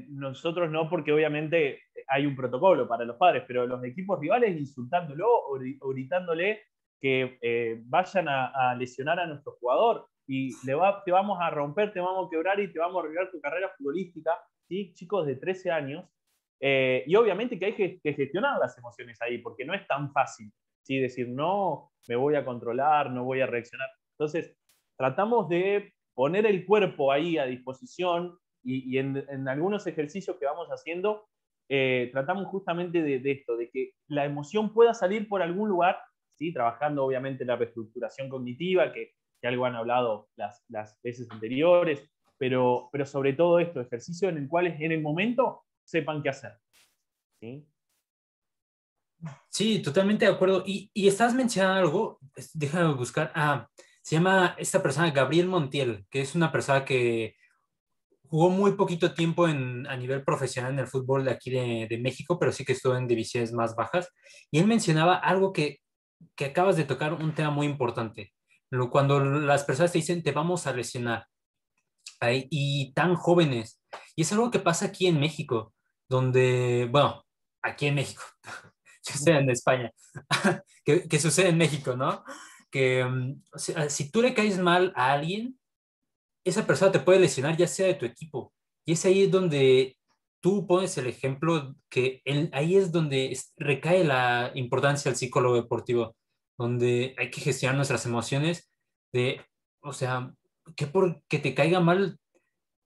nosotros no, porque obviamente hay un protocolo para los padres, pero los equipos rivales insultándolo o gritándole que vayan a lesionar a nuestro jugador y te vamos a romper, te vamos a quebrar y te vamos a arruinar tu carrera futbolística, ¿sí? Chicos de 13 años. Y obviamente que hay que gestionar las emociones ahí, porque no es tan fácil, ¿sí? Decir, no, me voy a controlar, no voy a reaccionar. Entonces, tratamos de poner el cuerpo ahí a disposición y en algunos ejercicios que vamos haciendo, tratamos justamente de esto, de que la emoción pueda salir por algún lugar, ¿sí? Trabajando obviamente la reestructuración cognitiva, que algo han hablado las veces anteriores, pero sobre todo esto, ejercicio en el cual en el momento sepan qué hacer, ¿sí? Sí, totalmente de acuerdo. Y estás mencionando algo, déjame buscar. Se llama esta persona Gabriel Montiel, que es una persona que jugó muy poquito tiempo a nivel profesional en el fútbol de aquí de México, pero sí que estuvo en divisiones más bajas. Y él mencionaba algo que acabas de tocar, un tema muy importante. Cuando las personas te dicen, te vamos a lesionar, y tan jóvenes. Y es algo que pasa aquí en México, donde, bueno, aquí en México, yo sé en España, que sucede en México, ¿no? Que o sea, si tú le caes mal a alguien, esa persona te puede lesionar ya sea de tu equipo. Y es ahí donde tú pones el ejemplo que ahí es donde recae la importancia del psicólogo deportivo, donde hay que gestionar nuestras emociones de, o sea, que porque te caiga mal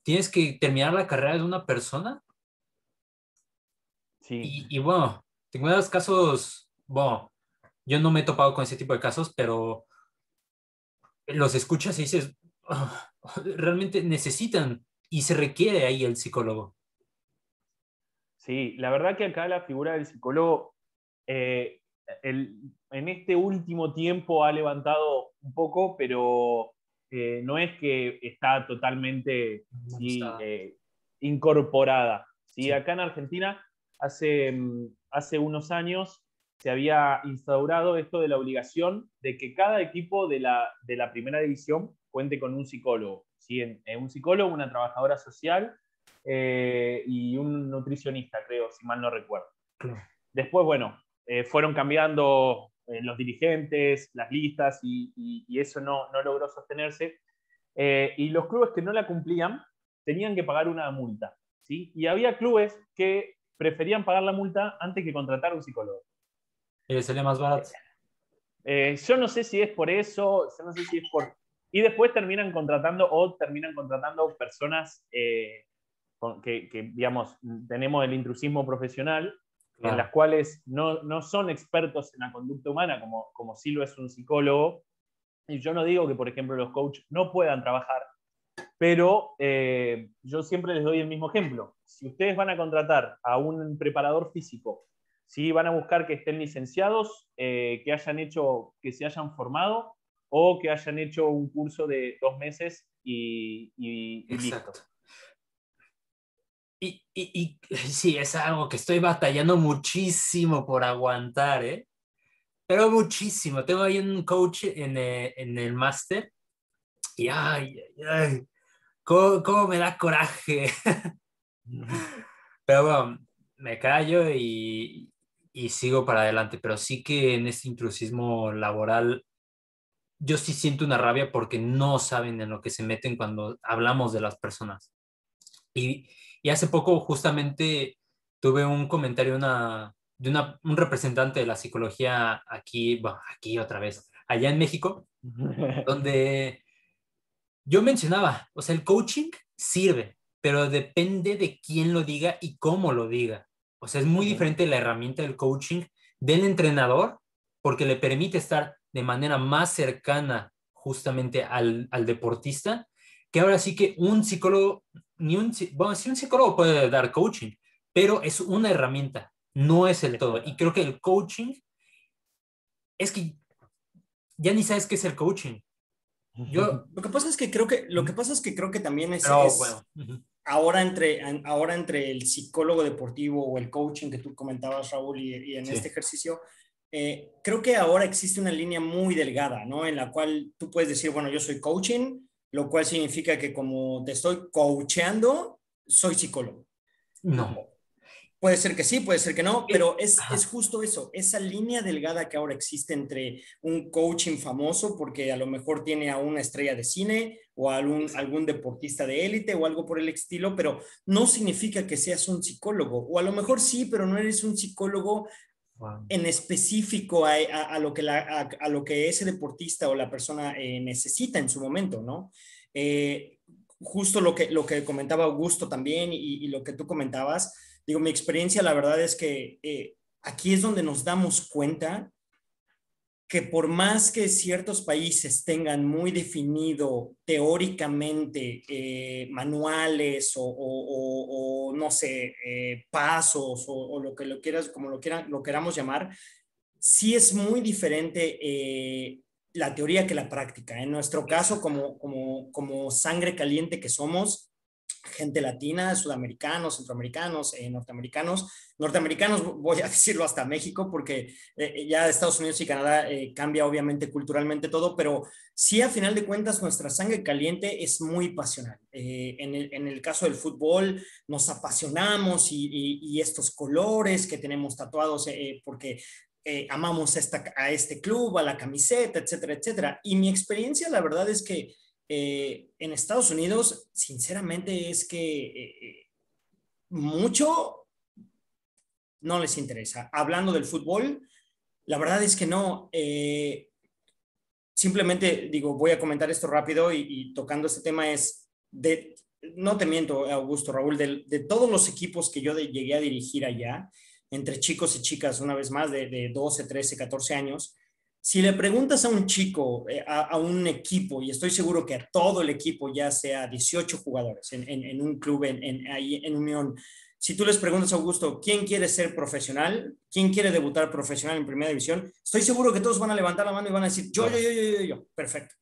tienes que terminar la carrera de una persona. Sí, Y bueno, tengo unos casos, bueno, yo no me he topado con ese tipo de casos, pero los escuchas y dices, "Ah, realmente necesitan y se requiere ahí el psicólogo". sí, la verdad que acá la figura del psicólogo eh, en este último tiempo ha levantado un poco, pero no es que está totalmente, No sí, está. incorporada. ¿Sí? Sí, Acá en Argentina, hace unos años, se había instaurado esto de la obligación de que cada equipo de la primera división cuente con un psicólogo. ¿Sí? Un psicólogo, una trabajadora social y un nutricionista, creo, si mal no recuerdo. claro. Después, bueno, fueron cambiando los dirigentes, las listas y eso no logró sostenerse. Y los clubes que no la cumplían tenían que pagar una multa, ¿sí? Y había clubes que preferían pagar la multa antes que contratar a un psicólogo. Y le sale más barato. Yo no sé si es por eso, yo no sé si es por... Y después terminan contratando personas digamos, tenemos el intrusismo profesional, en las Claro. cuales no son expertos en la conducta humana, como sí lo es un psicólogo. Y yo no digo que, por ejemplo, los coaches no puedan trabajar, pero yo siempre les doy el mismo ejemplo. Si ustedes van a contratar a un preparador físico, si van a buscar que estén licenciados, que se hayan formado o que hayan hecho un curso de 2 meses y listo. Exacto. Sí, es algo que estoy batallando muchísimo por aguantar, ¿eh? Pero muchísimo. Tengo ahí un coach en el máster y ay, cómo me da coraje. Pero bueno, me callo y sigo para adelante. Pero sí que en este intrusismo laboral, yo sí siento una rabia porque no saben en lo que se meten cuando hablamos de las personas. Y, y hace poco justamente tuve un comentario un representante de la psicología aquí, bueno, aquí otra vez, allá en México, donde yo mencionaba, o sea, el coaching sirve, pero depende de quién lo diga y cómo lo diga. O sea, es muy Ujú. diferente la herramienta del coaching del entrenador porque le permite estar de manera más cercana justamente al deportista, que ahora sí que un psicólogo, bueno, sí un psicólogo puede dar coaching, pero es una herramienta, no es el todo. Y creo que el coaching es que ya ni sabes qué es el coaching. Yo, Lo que pasa es que creo que también pero es bueno, uh-huh. ahora entre el psicólogo deportivo o el coaching que tú comentabas, Raúl, y en este Sí, ejercicio, creo que ahora existe una línea muy delgada, ¿no? En la cual tú puedes decir, bueno, yo soy coaching, lo cual significa que como te estoy coacheando, soy psicólogo. no. Puede ser que sí, puede ser que no, pero es Ajá, justo eso, esa línea delgada que ahora existe entre un coaching famoso, porque a lo mejor tiene a una estrella de cine o a algún deportista de élite o algo por el estilo, pero no significa que seas un psicólogo, o a lo mejor sí, pero no eres un psicólogo wow. en específico a lo que a lo que ese deportista o la persona necesita en su momento, ¿no? Justo lo que comentaba Augusto también y lo que tú comentabas, digo, mi experiencia la verdad es que aquí es donde nos damos cuenta que por más que ciertos países tengan muy definido teóricamente manuales o no sé, pasos o lo que lo quieras, como lo queramos llamar, sí es muy diferente la teoría que la práctica. En nuestro caso, Exacto. como sangre caliente que somos, gente latina, sudamericanos, centroamericanos, norteamericanos, voy a decirlo hasta México, porque ya Estados Unidos y Canadá cambia obviamente culturalmente todo, pero sí a final de cuentas nuestra sangre caliente es muy pasional. En el caso del fútbol nos apasionamos y estos colores que tenemos tatuados porque amamos a este club, a la camiseta, etcétera, etcétera. Y mi experiencia, la verdad es que en Estados Unidos, sinceramente, es que mucho no les interesa. Hablando del fútbol, la verdad es que no. Simplemente digo, voy a comentar esto rápido y tocando este tema es de, no te miento, Augusto, Raúl, de todos los equipos que yo llegué a dirigir allá, entre chicos y chicas, una vez más, de 12, 13, 14 años, si le preguntas a un chico, a un equipo, y estoy seguro que a todo el equipo, ya sea 18 jugadores en un club ahí en Unión, si tú les preguntas a Augusto, ¿quién quiere ser profesional? ¿Quién quiere debutar profesional en primera división? Estoy seguro que todos van a levantar la mano y van a decir, Claro. yo. Perfecto.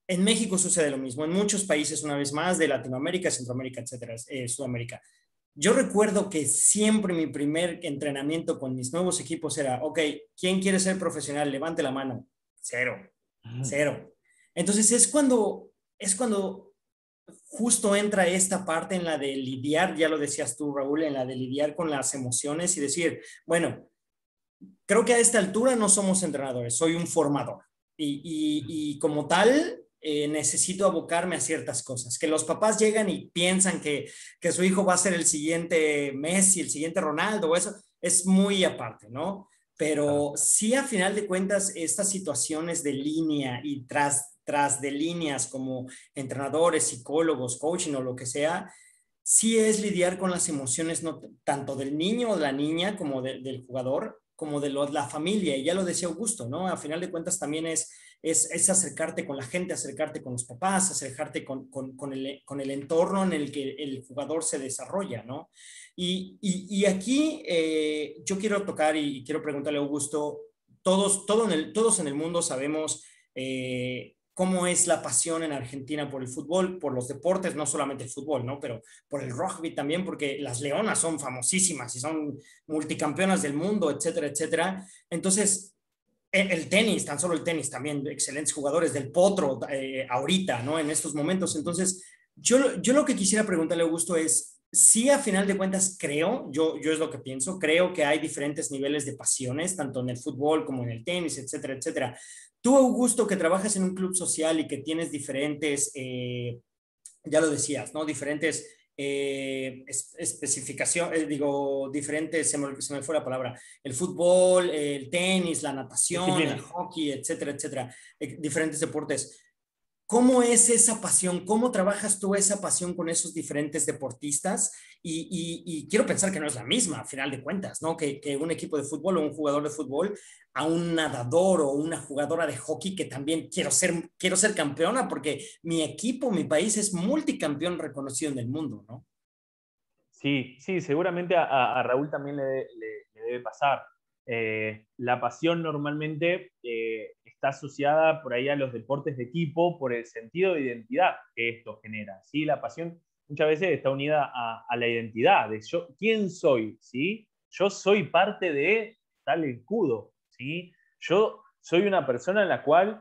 En México sucede lo mismo, en muchos países, una vez más, de Latinoamérica, Centroamérica, etcétera, Sudamérica. Yo recuerdo que siempre mi primer entrenamiento con mis nuevos equipos era, ok, ¿quién quiere ser profesional? Levante la mano. Cero, cero. Entonces es cuando justo entra esta parte en la de lidiar, ya lo decías tú, Raúl, en la de lidiar con las emociones y decir, bueno, creo que a esta altura no somos entrenadores, soy un formador. Y como tal, necesito abocarme a ciertas cosas. Que los papás llegan y piensan que su hijo va a ser el siguiente Messi, el siguiente Ronaldo, o eso es muy aparte, ¿no? Claro. Pero sí, a final de cuentas, estas situaciones de línea y tras de líneas como entrenadores, psicólogos, coaching o lo que sea, sí es lidiar con las emociones no tanto del niño o de la niña como del jugador, como de la familia. Y ya lo decía Augusto, ¿no? A final de cuentas también es acercarte con la gente, acercarte con los papás, acercarte con el entorno en el que el jugador se desarrolla, ¿no? Y aquí yo quiero tocar y quiero preguntarle a Augusto, todos en el mundo sabemos cómo es la pasión en Argentina por el fútbol, por los deportes, no solamente el fútbol, ¿no? Pero por el rugby también, porque las Leonas son famosísimas y son multicampeonas del mundo, etcétera, etcétera. Entonces, el tenis, tan solo el tenis también, excelentes jugadores del potro ahorita, ¿no? En estos momentos. Entonces, yo lo que quisiera preguntarle a Augusto es, sí, a final de cuentas, yo es lo que pienso, creo que hay diferentes niveles de pasiones, tanto en el fútbol como en el tenis, etcétera, etcétera. Tú, Augusto, que trabajas en un club social y que tienes diferentes, ya lo decías, ¿no? Diferentes especificaciones, digo, diferentes, se me fue la palabra, el fútbol, el tenis, la natación, el Disciplinas. hockey, etcétera, etcétera, diferentes deportes. ¿Cómo es esa pasión? ¿Cómo trabajas tú esa pasión con esos diferentes deportistas? Y quiero pensar que no es la misma, a final de cuentas, ¿no? Que un equipo de fútbol o un jugador de fútbol a un nadador o una jugadora de hockey que también quiero ser campeona porque mi equipo, mi país es multicampeón reconocido en el mundo, ¿no? Sí, sí, seguramente a Raúl también le debe pasar. La pasión normalmente está asociada por ahí a los deportes de equipo por el sentido de identidad que esto genera. ¿Sí? La pasión muchas veces está unida a la identidad, de yo, quién soy, ¿sí? Yo soy parte de tal escudo, ¿sí? Yo soy una persona en la cual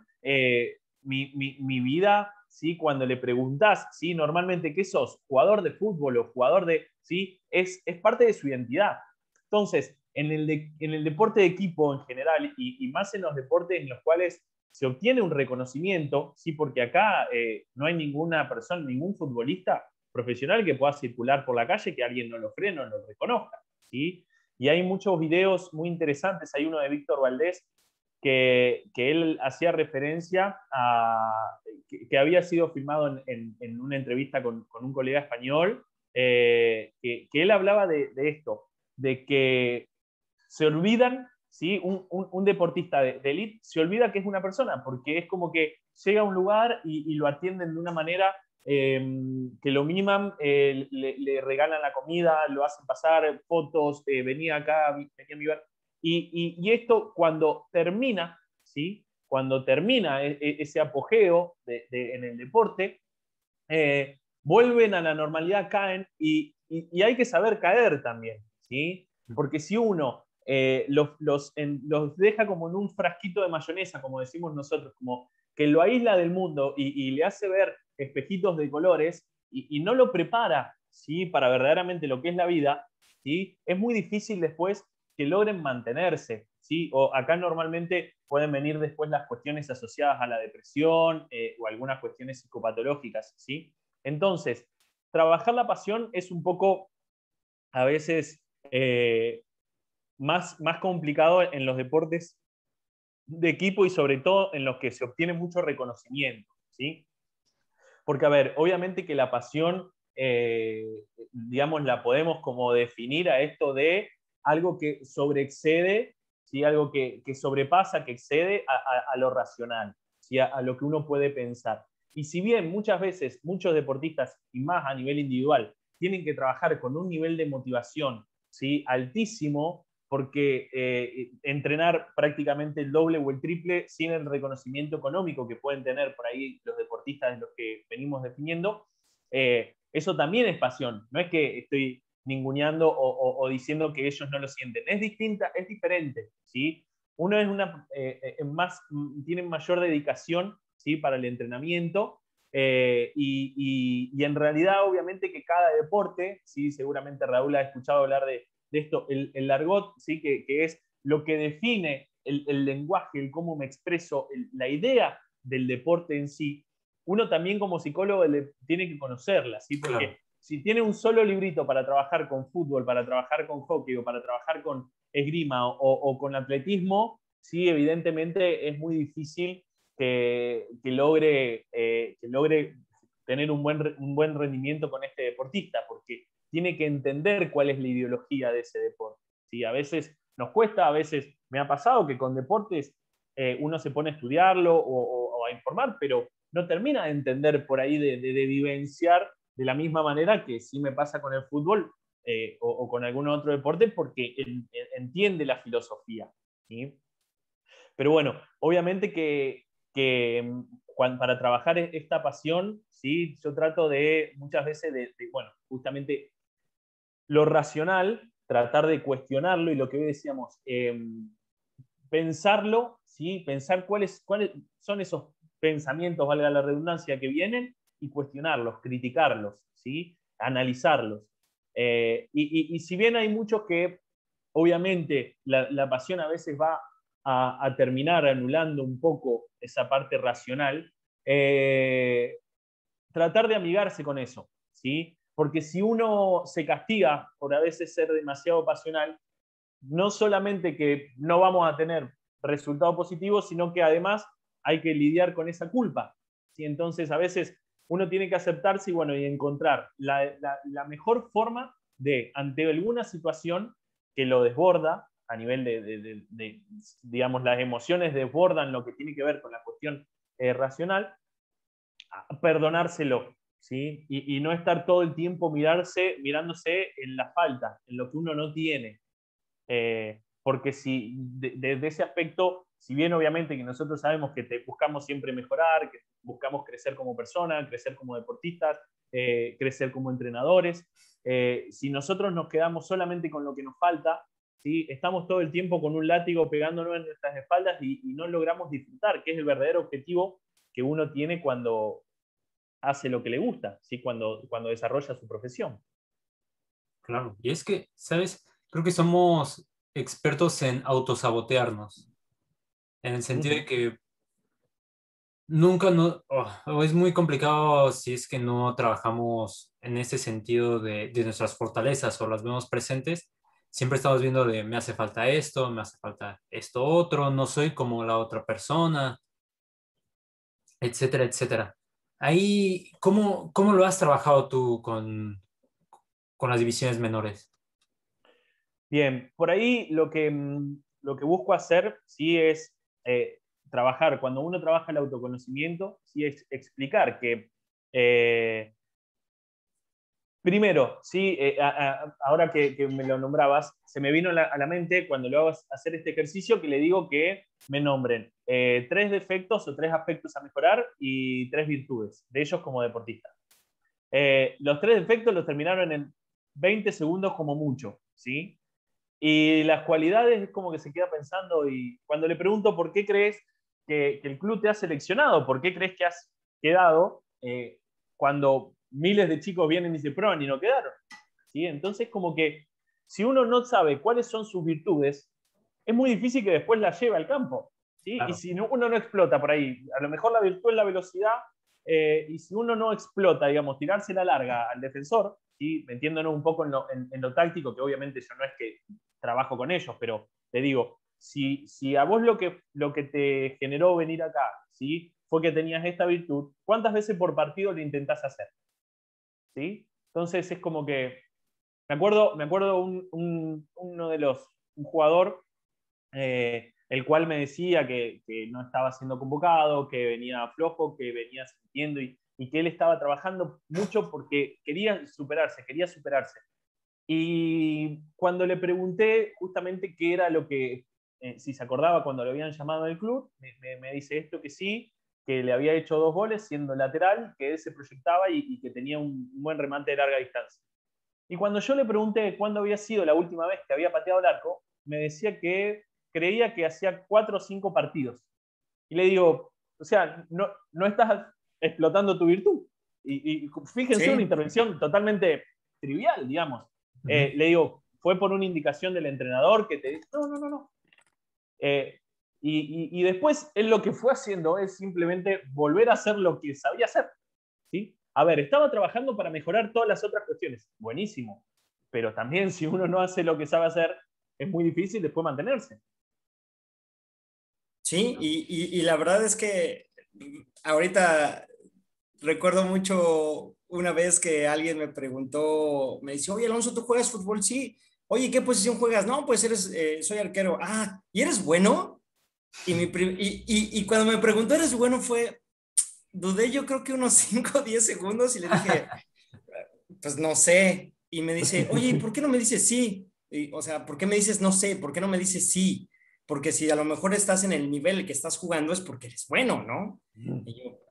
mi vida, ¿sí? Cuando le preguntás, ¿sí? Normalmente, ¿qué sos? ¿Jugador de fútbol o jugador de...? ¿Sí? Es parte de su identidad. Entonces, en el deporte de equipo en general y más en los deportes en los cuales se obtiene un reconocimiento, ¿sí? Porque acá no hay ninguna persona, ningún futbolista profesional que pueda circular por la calle que alguien no lo frene o no lo reconozca, ¿sí? Y hay muchos videos muy interesantes. Hay uno de Víctor Valdés que él hacía referencia a que había sido filmado en una entrevista con un colega español, que él hablaba de esto, de que se olvidan, ¿sí? Un deportista de élite se olvida que es una persona, porque es como que llega a un lugar y lo atienden de una manera que lo miman, le regalan la comida, lo hacen pasar fotos, venía acá, venía a mi bar. Y esto cuando termina, ¿sí? Cuando termina ese apogeo en el deporte, vuelven a la normalidad, caen y hay que saber caer también, ¿sí? Porque si uno los deja como en un frasquito de mayonesa, como decimos nosotros, como que lo aísla del mundo y le hace ver espejitos de colores y no lo prepara, ¿sí? Para verdaderamente lo que es la vida, ¿sí? Es muy difícil después que logren mantenerse, ¿sí? O acá normalmente pueden venir después las cuestiones asociadas a la depresión o algunas cuestiones psicopatológicas, ¿sí? Entonces, trabajar la pasión es un poco, a veces, más complicado en los deportes de equipo y sobre todo en los que se obtiene mucho reconocimiento, ¿sí? Porque, a ver, obviamente que la pasión, digamos, la podemos como definir a esto de algo que sobreexcede, ¿sí? Algo que sobrepasa, que excede a lo racional, ¿sí? A lo que uno puede pensar. Y si bien muchas veces muchos deportistas, y más a nivel individual, tienen que trabajar con un nivel de motivación, ¿sí? Altísimo, porque entrenar prácticamente el doble o el triple sin el reconocimiento económico que pueden tener por ahí los deportistas de los que venimos definiendo, eso también es pasión. No es que estoy ninguneando o diciendo que ellos no lo sienten. Es distinta, es diferente, ¿sí? Uno es tienen mayor dedicación, ¿sí? Para el entrenamiento, y en realidad, obviamente, que cada deporte, ¿sí? Seguramente Raúl ha escuchado hablar de esto, el argot, ¿sí? Que es lo que define el lenguaje, el cómo me expreso, la idea del deporte en sí, uno también como psicólogo tiene que conocerla, ¿sí? Porque Claro. si tiene un solo librito para trabajar con fútbol, para trabajar con hockey o para trabajar con esgrima o con atletismo, sí, evidentemente es muy difícil que logre tener un buen rendimiento con este deportista, porque tiene que entender cuál es la ideología de ese deporte. ¿Sí? A veces nos cuesta, a veces me ha pasado que con deportes uno se pone a estudiarlo o a informar, pero no termina de entender por ahí, de vivenciar de la misma manera que sí me pasa con el fútbol o con algún otro deporte, porque entiende la filosofía. ¿Sí? Pero bueno, obviamente que para trabajar esta pasión, ¿sí? Yo trato de muchas veces bueno, justamente lo racional, tratar de cuestionarlo y lo que hoy decíamos, pensarlo, ¿sí? Pensar cuáles son esos pensamientos, valga la redundancia, que vienen y cuestionarlos, criticarlos, ¿sí? Analizarlos. Y si bien hay muchos que, obviamente, la pasión a veces va a terminar anulando un poco esa parte racional, tratar de amigarse con eso, ¿sí? Porque si uno se castiga por a veces ser demasiado pasional, no solamente que no vamos a tener resultados positivos, sino que además hay que lidiar con esa culpa, ¿sí? Entonces, a veces uno tiene que aceptarse y, bueno, y encontrar la mejor forma de, ante alguna situación que lo desborda, a nivel de, digamos, las emociones desbordan lo que tiene que ver con la cuestión racional, perdonárselo, ¿sí? Y no estar todo el tiempo mirándose en la falta, en lo que uno no tiene. Porque si desde ese aspecto, si bien obviamente que nosotros sabemos que buscamos siempre mejorar, que buscamos crecer como persona, crecer como deportistas, crecer como entrenadores, si nosotros nos quedamos solamente con lo que nos falta, ¿sí? Estamos todo el tiempo con un látigo pegándonos en nuestras espaldas y no logramos disfrutar, que es el verdadero objetivo que uno tiene cuando hace lo que le gusta, ¿sí? Cuando desarrolla su profesión. Claro, y es que, ¿sabes? Creo que somos expertos en autosabotearnos, en el sentido de que nunca no, o es muy complicado si es que no trabajamos en ese sentido de nuestras fortalezas o las vemos presentes. Siempre estamos viendo de me hace falta esto, me hace falta esto otro, no soy como la otra persona, etcétera, etcétera. Ahí, ¿cómo lo has trabajado tú con las divisiones menores? Bien, por ahí lo que busco hacer sí es trabajar, cuando uno trabaja el autoconocimiento, sí es explicar que primero, sí, ahora que me lo nombrabas, se me vino a la mente cuando lo hago hacer este ejercicio que le digo que me nombren 3 defectos o 3 aspectos a mejorar y 3 virtudes de ellos como deportista. Los 3 defectos los terminaron en 20 segundos como mucho, ¿sí? Y las cualidades es como que se queda pensando, y cuando le pregunto por qué crees que el club te ha seleccionado, por qué crees que has quedado, cuando miles de chicos vienen y se prueban y no quedaron, ¿sí? Entonces como que si uno no sabe cuáles son sus virtudes, es muy difícil que después las lleve al campo, ¿sí? Y Claro. si uno no explota por ahí, a lo mejor la virtud es la velocidad, y si uno no explota, digamos, tirarse la larga al defensor, ¿sí? Metiéndonos un poco en lo táctico, que obviamente yo no es que trabajo con ellos, pero te digo, si a vos lo que te generó venir acá, ¿sí? Fue que tenías esta virtud, ¿cuántas veces por partido lo intentás hacer? ¿Sí? Entonces es como que, me acuerdo uno de un jugador, el cual me decía que no estaba siendo convocado, que venía flojo, que venía sintiendo y que él estaba trabajando mucho porque quería superarse, quería superarse. Y cuando le pregunté justamente qué era lo que, si se acordaba cuando lo habían llamado al club, me dice esto que sí, que le había hecho 2 goles siendo lateral, que él se proyectaba y que tenía un buen remate de larga distancia. Y cuando yo le pregunté cuándo había sido la última vez que había pateado el arco, me decía que creía que hacía 4 o 5 partidos. Y le digo, o sea, no estás explotando tu virtud. Y fíjense, una Sí, intervención totalmente trivial, digamos. Ujú. Le digo, fue por una indicación del entrenador que te dice, no. Y después él lo que fue haciendo es simplemente volver a hacer lo que sabía hacer, ¿sí? A ver, estaba trabajando para mejorar todas las otras cuestiones, buenísimo, pero también si uno no hace lo que sabe hacer, es muy difícil después mantenerse. sí, y la verdad es que ahorita recuerdo mucho una vez que alguien me preguntó, me dice, oye, Alonso, ¿tú juegas fútbol? Sí. Oye, ¿qué posición juegas? No, pues soy arquero. Ah, ¿y eres bueno? Y cuando me preguntó, ¿eres bueno? Dudé yo creo que unos 5 o 10 segundos y le dije, pues no sé. Y me dice, oye, ¿y por qué no me dices sí? O sea, ¿por qué me dices no sé? ¿Por qué no me dices sí? Porque si a lo mejor estás en el nivel que estás jugando es porque eres bueno, ¿no? Y yo,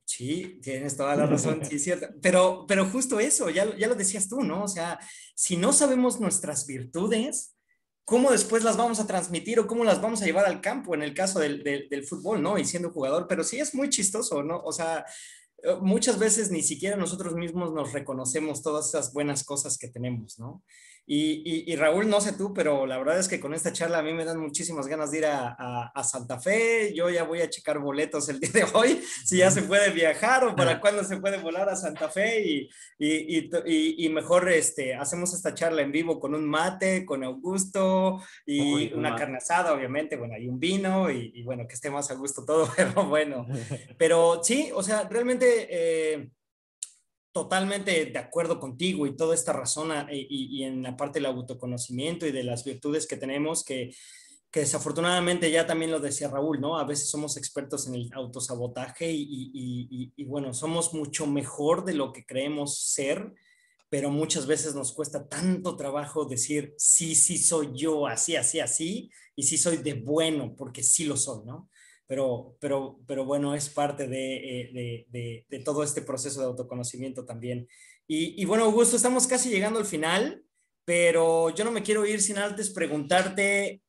sí, tienes toda la razón, sí, es cierto. Pero justo eso, ya lo decías tú, ¿no? O sea, si no sabemos nuestras virtudes, ¿cómo después las vamos a transmitir o cómo las vamos a llevar al campo en el caso del fútbol, ¿no? Y siendo jugador, pero sí es muy chistoso, ¿no? O sea, muchas veces ni siquiera nosotros mismos nos reconocemos todas esas buenas cosas que tenemos, ¿no? Y Raúl, no sé tú, pero la verdad es que con esta charla a mí me dan muchísimas ganas de ir a Santa Fe. Yo ya voy a checar boletos el día de hoy, si ya se puede viajar o para cuándo se puede volar a Santa Fe y mejor hacemos esta charla en vivo con un mate, con Augusto y Uy, una carne asada, obviamente, bueno, hay un vino y bueno, que esté más a gusto todo, pero bueno. Pero sí, o sea, realmente... totalmente de acuerdo contigo y toda esta razón y en la parte del autoconocimiento y de las virtudes que tenemos que desafortunadamente ya también lo decía Raúl, ¿no? A veces somos expertos en el autosabotaje y bueno, somos mucho mejor de lo que creemos ser, pero muchas veces nos cuesta tanto trabajo decir, sí, sí soy yo, así, así, así, y sí soy de bueno, porque sí lo soy, ¿no? Pero bueno, es parte de todo este proceso de autoconocimiento también. Y bueno, Augusto, estamos casi llegando al final, pero yo no me quiero ir sin antes preguntarte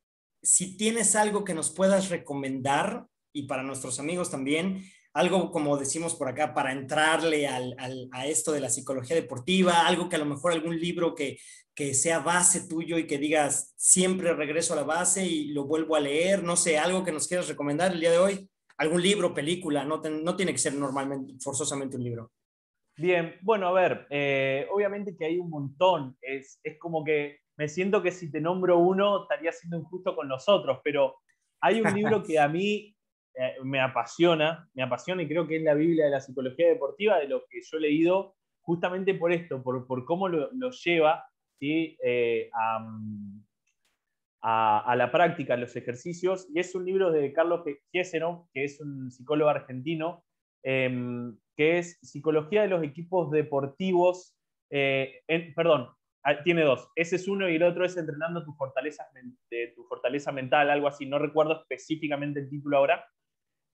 si tienes algo que nos puedas recomendar y para nuestros amigos también, algo como decimos por acá, para entrarle a esto de la psicología deportiva, algo que a lo mejor algún libro que sea base tuyo y que digas, siempre regreso a la base y lo vuelvo a leer, no sé, algo que nos quieras recomendar el día de hoy, algún libro, película, no tiene que ser normalmente, forzosamente un libro. Bien, bueno, a ver, obviamente que hay un montón, es como que me siento que si te nombro uno estaría siendo injusto con los otros, pero hay un libro que a mí me apasiona y creo que es la Biblia de la psicología deportiva, de lo que yo he leído, justamente por esto, por cómo lo lleva, ¿sí? A la práctica, a los ejercicios, y es un libro de Carlos Gieseno, que es un psicólogo argentino, que es Psicología de los equipos deportivos, perdón, tiene dos, ese es uno y el otro es Entrenando tu fortaleza mental, algo así, no recuerdo específicamente el título ahora,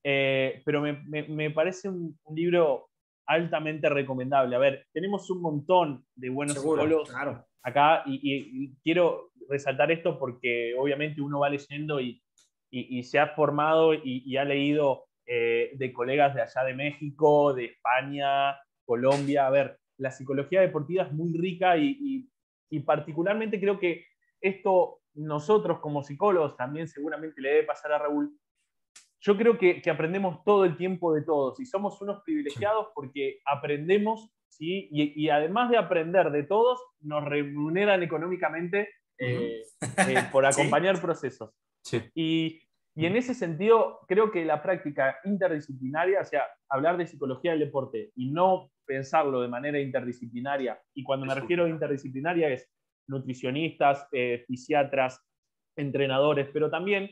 pero me parece un libro altamente recomendable. A ver, tenemos un montón de buenos Seguro, psicólogos claro. acá y quiero resaltar esto porque obviamente uno va leyendo y se ha formado y ha leído de colegas de allá de México, de España, Colombia. A ver, la psicología deportiva es muy rica y particularmente creo que esto nosotros como psicólogos también seguramente le debe pasar a Raúl. Yo creo que aprendemos todo el tiempo de todos y somos unos privilegiados porque aprendemos, ¿sí? Y además de aprender de todos, nos remuneran económicamente Uh -huh. por Sí, acompañar procesos. sí. Y en ese sentido, creo que la práctica interdisciplinaria, o sea, hablar de psicología del deporte y no pensarlo de manera interdisciplinaria, y cuando me refiero a interdisciplinaria es nutricionistas, fisiatras, entrenadores, pero también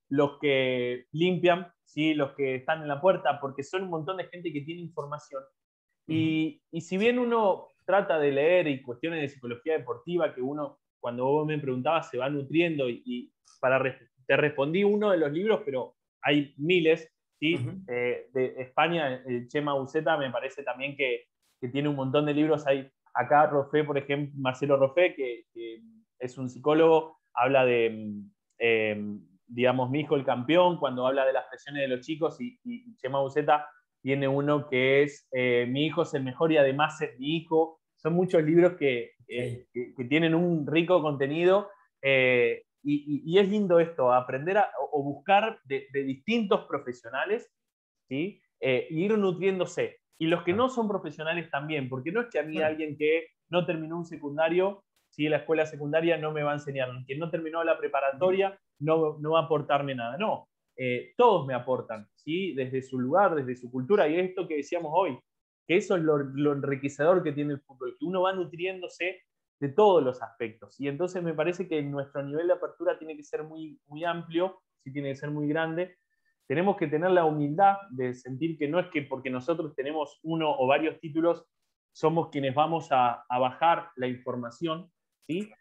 los que limpian, ¿sí? Los que están en la puerta, porque son un montón de gente que tiene información. uh -huh. Y si bien uno trata de leer y cuestiones de psicología deportiva, que uno, cuando vos me preguntabas, se va nutriendo te respondí uno de los libros, pero hay miles, Uh ¿sí? -huh. De España, el Chema Uceta me parece también que tiene un montón de libros. Hay acá Roffé, por ejemplo, Marcelo Roffé, que es un psicólogo, habla de, digamos, Mi hijo el campeón, cuando habla de las presiones de los chicos, y Chema Uceta tiene uno que es Mi hijo es el mejor y además es mi hijo. Son muchos libros Okay. que tienen un rico contenido y es lindo esto, aprender o buscar de distintos profesionales, ¿sí? Ir nutriéndose. Y los que no son profesionales también, porque no es que a mí Claro. alguien que no terminó un secundario, ¿sí? La escuela secundaria no me va a enseñar, quien no terminó la Uh -huh. preparatoria no va a aportarme nada, no. Todos me aportan, ¿sí? Desde su lugar, desde su cultura, y esto que decíamos hoy, que eso es lo enriquecedor que tiene el fútbol, que uno va nutriéndose de todos los aspectos. Y entonces me parece que nuestro nivel de apertura tiene que ser muy, muy amplio, sí tiene que ser muy grande. Tenemos que tener la humildad de sentir que no es que porque nosotros tenemos uno o varios títulos, somos quienes vamos a bajar la información, ¿sí?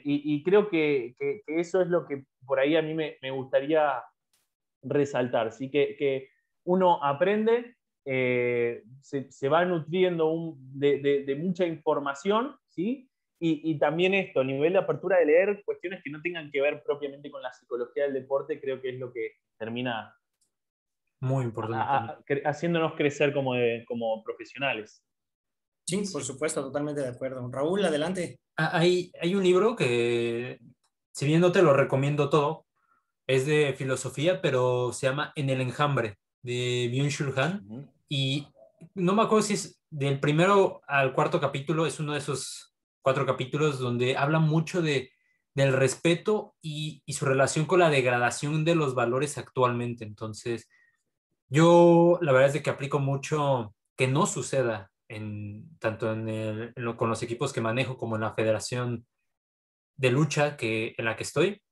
Y creo que eso es lo que por ahí a mí me gustaría resaltar, ¿sí? Que uno aprende, se va nutriendo de mucha información, ¿sí? Y también esto, a nivel de apertura de leer cuestiones que no tengan que ver propiamente con la psicología del deporte, creo que es lo que termina Muy importante también. haciéndonos crecer como profesionales. Sí, por Sí. supuesto, totalmente de acuerdo. Raúl, adelante. Hay un libro que, si bien no te lo recomiendo todo, es de filosofía, pero se llama En el enjambre, de Byung-Chul Han. Ujú. Y no me acuerdo si es del primero al cuarto capítulo, es uno de esos 4 capítulos donde habla mucho del respeto y su relación con la degradación de los valores actualmente. Entonces, yo la verdad es de que aplico mucho que no suceda tanto con los equipos que manejo como en la federación de lucha en la que estoy,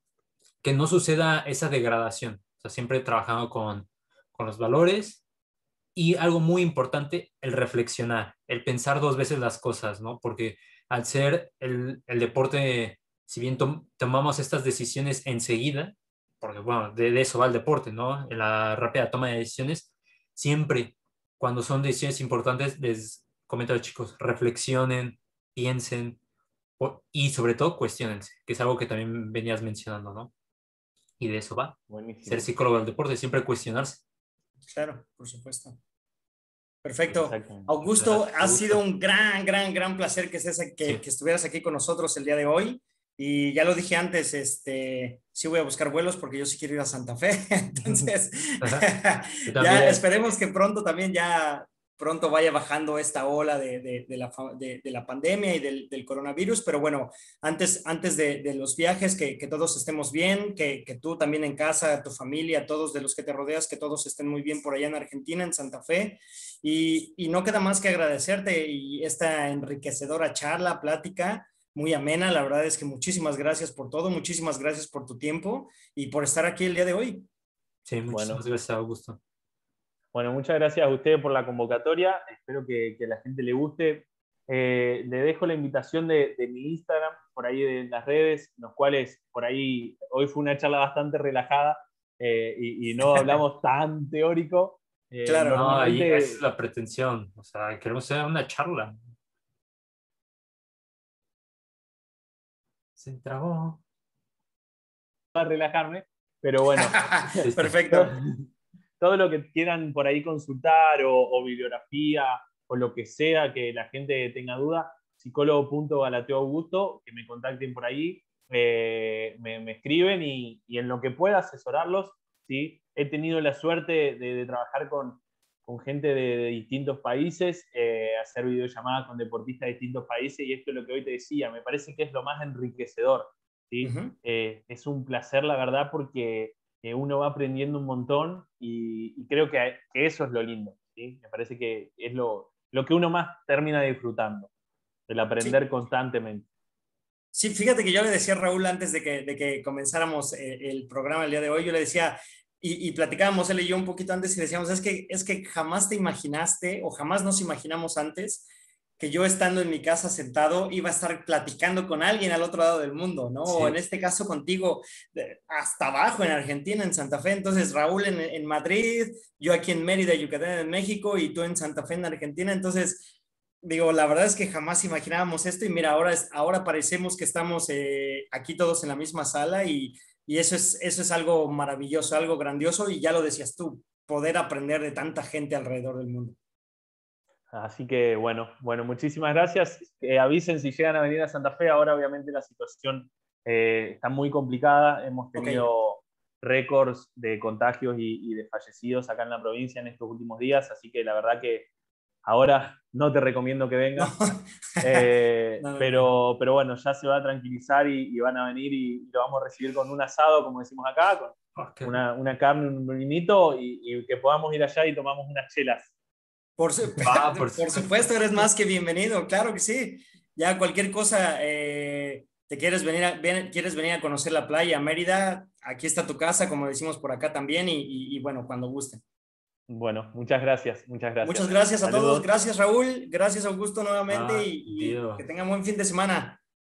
que no suceda esa degradación. O sea, siempre trabajando con los valores y algo muy importante, el reflexionar, el pensar 2 veces las cosas, ¿no? Porque al ser el deporte, si bien tomamos estas decisiones enseguida, porque bueno, de eso va el deporte, ¿no? En la rápida toma de decisiones, siempre cuando son decisiones importantes, les comento a los chicos, reflexionen, piensen y sobre todo cuestionense, que es algo que también venías mencionando, ¿no? Y de eso va. Ser Buenísimo. psicólogo del deporte, siempre cuestionarse. Claro, por supuesto. Perfecto. Exactamente. Augusto, Gracias, ha sido Augusto. un gran placer Sí. que estuvieras aquí con nosotros el día de hoy. Y ya lo dije antes, sí voy a buscar vuelos porque yo sí quiero ir a Santa Fe. Entonces, Yo ya también. esperemos que pronto también ya pronto vaya bajando esta ola de la pandemia y del coronavirus. Pero bueno, antes de los viajes, que todos estemos bien, que tú también en casa, tu familia, todos de los que te rodeas, que todos estén muy bien por allá en Argentina, en Santa Fe. Y no queda más que agradecerte y esta enriquecedora charla, plática, muy amena. La verdad es que muchísimas gracias por todo, muchísimas gracias por tu tiempo y por estar aquí el día de hoy. Sí, muchísimas Bueno, gracias, Augusto. bueno, muchas gracias a ustedes por la convocatoria. Espero que a la gente le guste. Le dejo la invitación de mi Instagram, por ahí de las redes, los cuales por ahí hoy fue una charla bastante relajada y no hablamos tan teórico. Claro. No, y esa es Normalmente, la pretensión. O sea, queremos hacer una charla. Se trabó. para relajarme, pero bueno, Listo. todo, Perfecto. todo lo que quieran por ahí consultar o bibliografía o lo que sea que la gente tenga duda, psicólogo.galateoaugusto, que me contacten por ahí, me escriben y en lo que pueda asesorarlos, ¿sí? He tenido la suerte de trabajar con gente de distintos países, hacer videollamadas con deportistas de distintos países y esto es lo que hoy te decía, me parece que es lo más enriquecedor, ¿sí? Ujú. Es un placer, la verdad, porque uno va aprendiendo un montón y creo que eso es lo lindo, ¿sí? Me parece que es lo que uno más termina disfrutando, el Sí, aprender constantemente. sí, fíjate que yo le decía a Raúl antes de que comenzáramos el programa el día de hoy, yo le decía, y platicábamos él y yo un poquito antes y decíamos, es que jamás te imaginaste o jamás nos imaginamos antes que yo estando en mi casa sentado iba a estar platicando con alguien al otro lado del mundo, ¿no? O en Sí, este caso contigo, hasta abajo en Argentina, en Santa Fe. Entonces, Raúl en Madrid, yo aquí en Mérida, Yucatán, en México, y tú en Santa Fe, en Argentina. Entonces, digo, la verdad es que jamás imaginábamos esto y mira, ahora parecemos que estamos aquí todos en la misma sala y eso es algo maravilloso, algo grandioso y ya lo decías tú, poder aprender de tanta gente alrededor del mundo. Así que bueno, muchísimas gracias. Avisen si llegan a venir a Santa Fe. Ahora obviamente la situación está muy complicada. Hemos Ok. tenido récords de contagios y de fallecidos acá en la provincia en estos últimos días, así que la verdad que ahora no te recomiendo que No. vengas. No, no, no. Pero bueno, ya se va a tranquilizar y van a venir y lo vamos a recibir con un asado, como decimos acá, con ok. una carne, un vinito y que podamos ir allá y tomamos unas chelas. Por, su- Va, por por supuesto. supuesto, eres más que bienvenido, claro que sí. Ya cualquier cosa, te quieres venir a conocer la playa, Mérida, aquí está tu casa, como decimos por acá también, y bueno, cuando guste. Bueno, muchas gracias, muchas Muchas gracias. gracias a todos, Saludos. gracias Raúl, gracias Augusto nuevamente Ah, y que Dios. tengan buen fin de semana.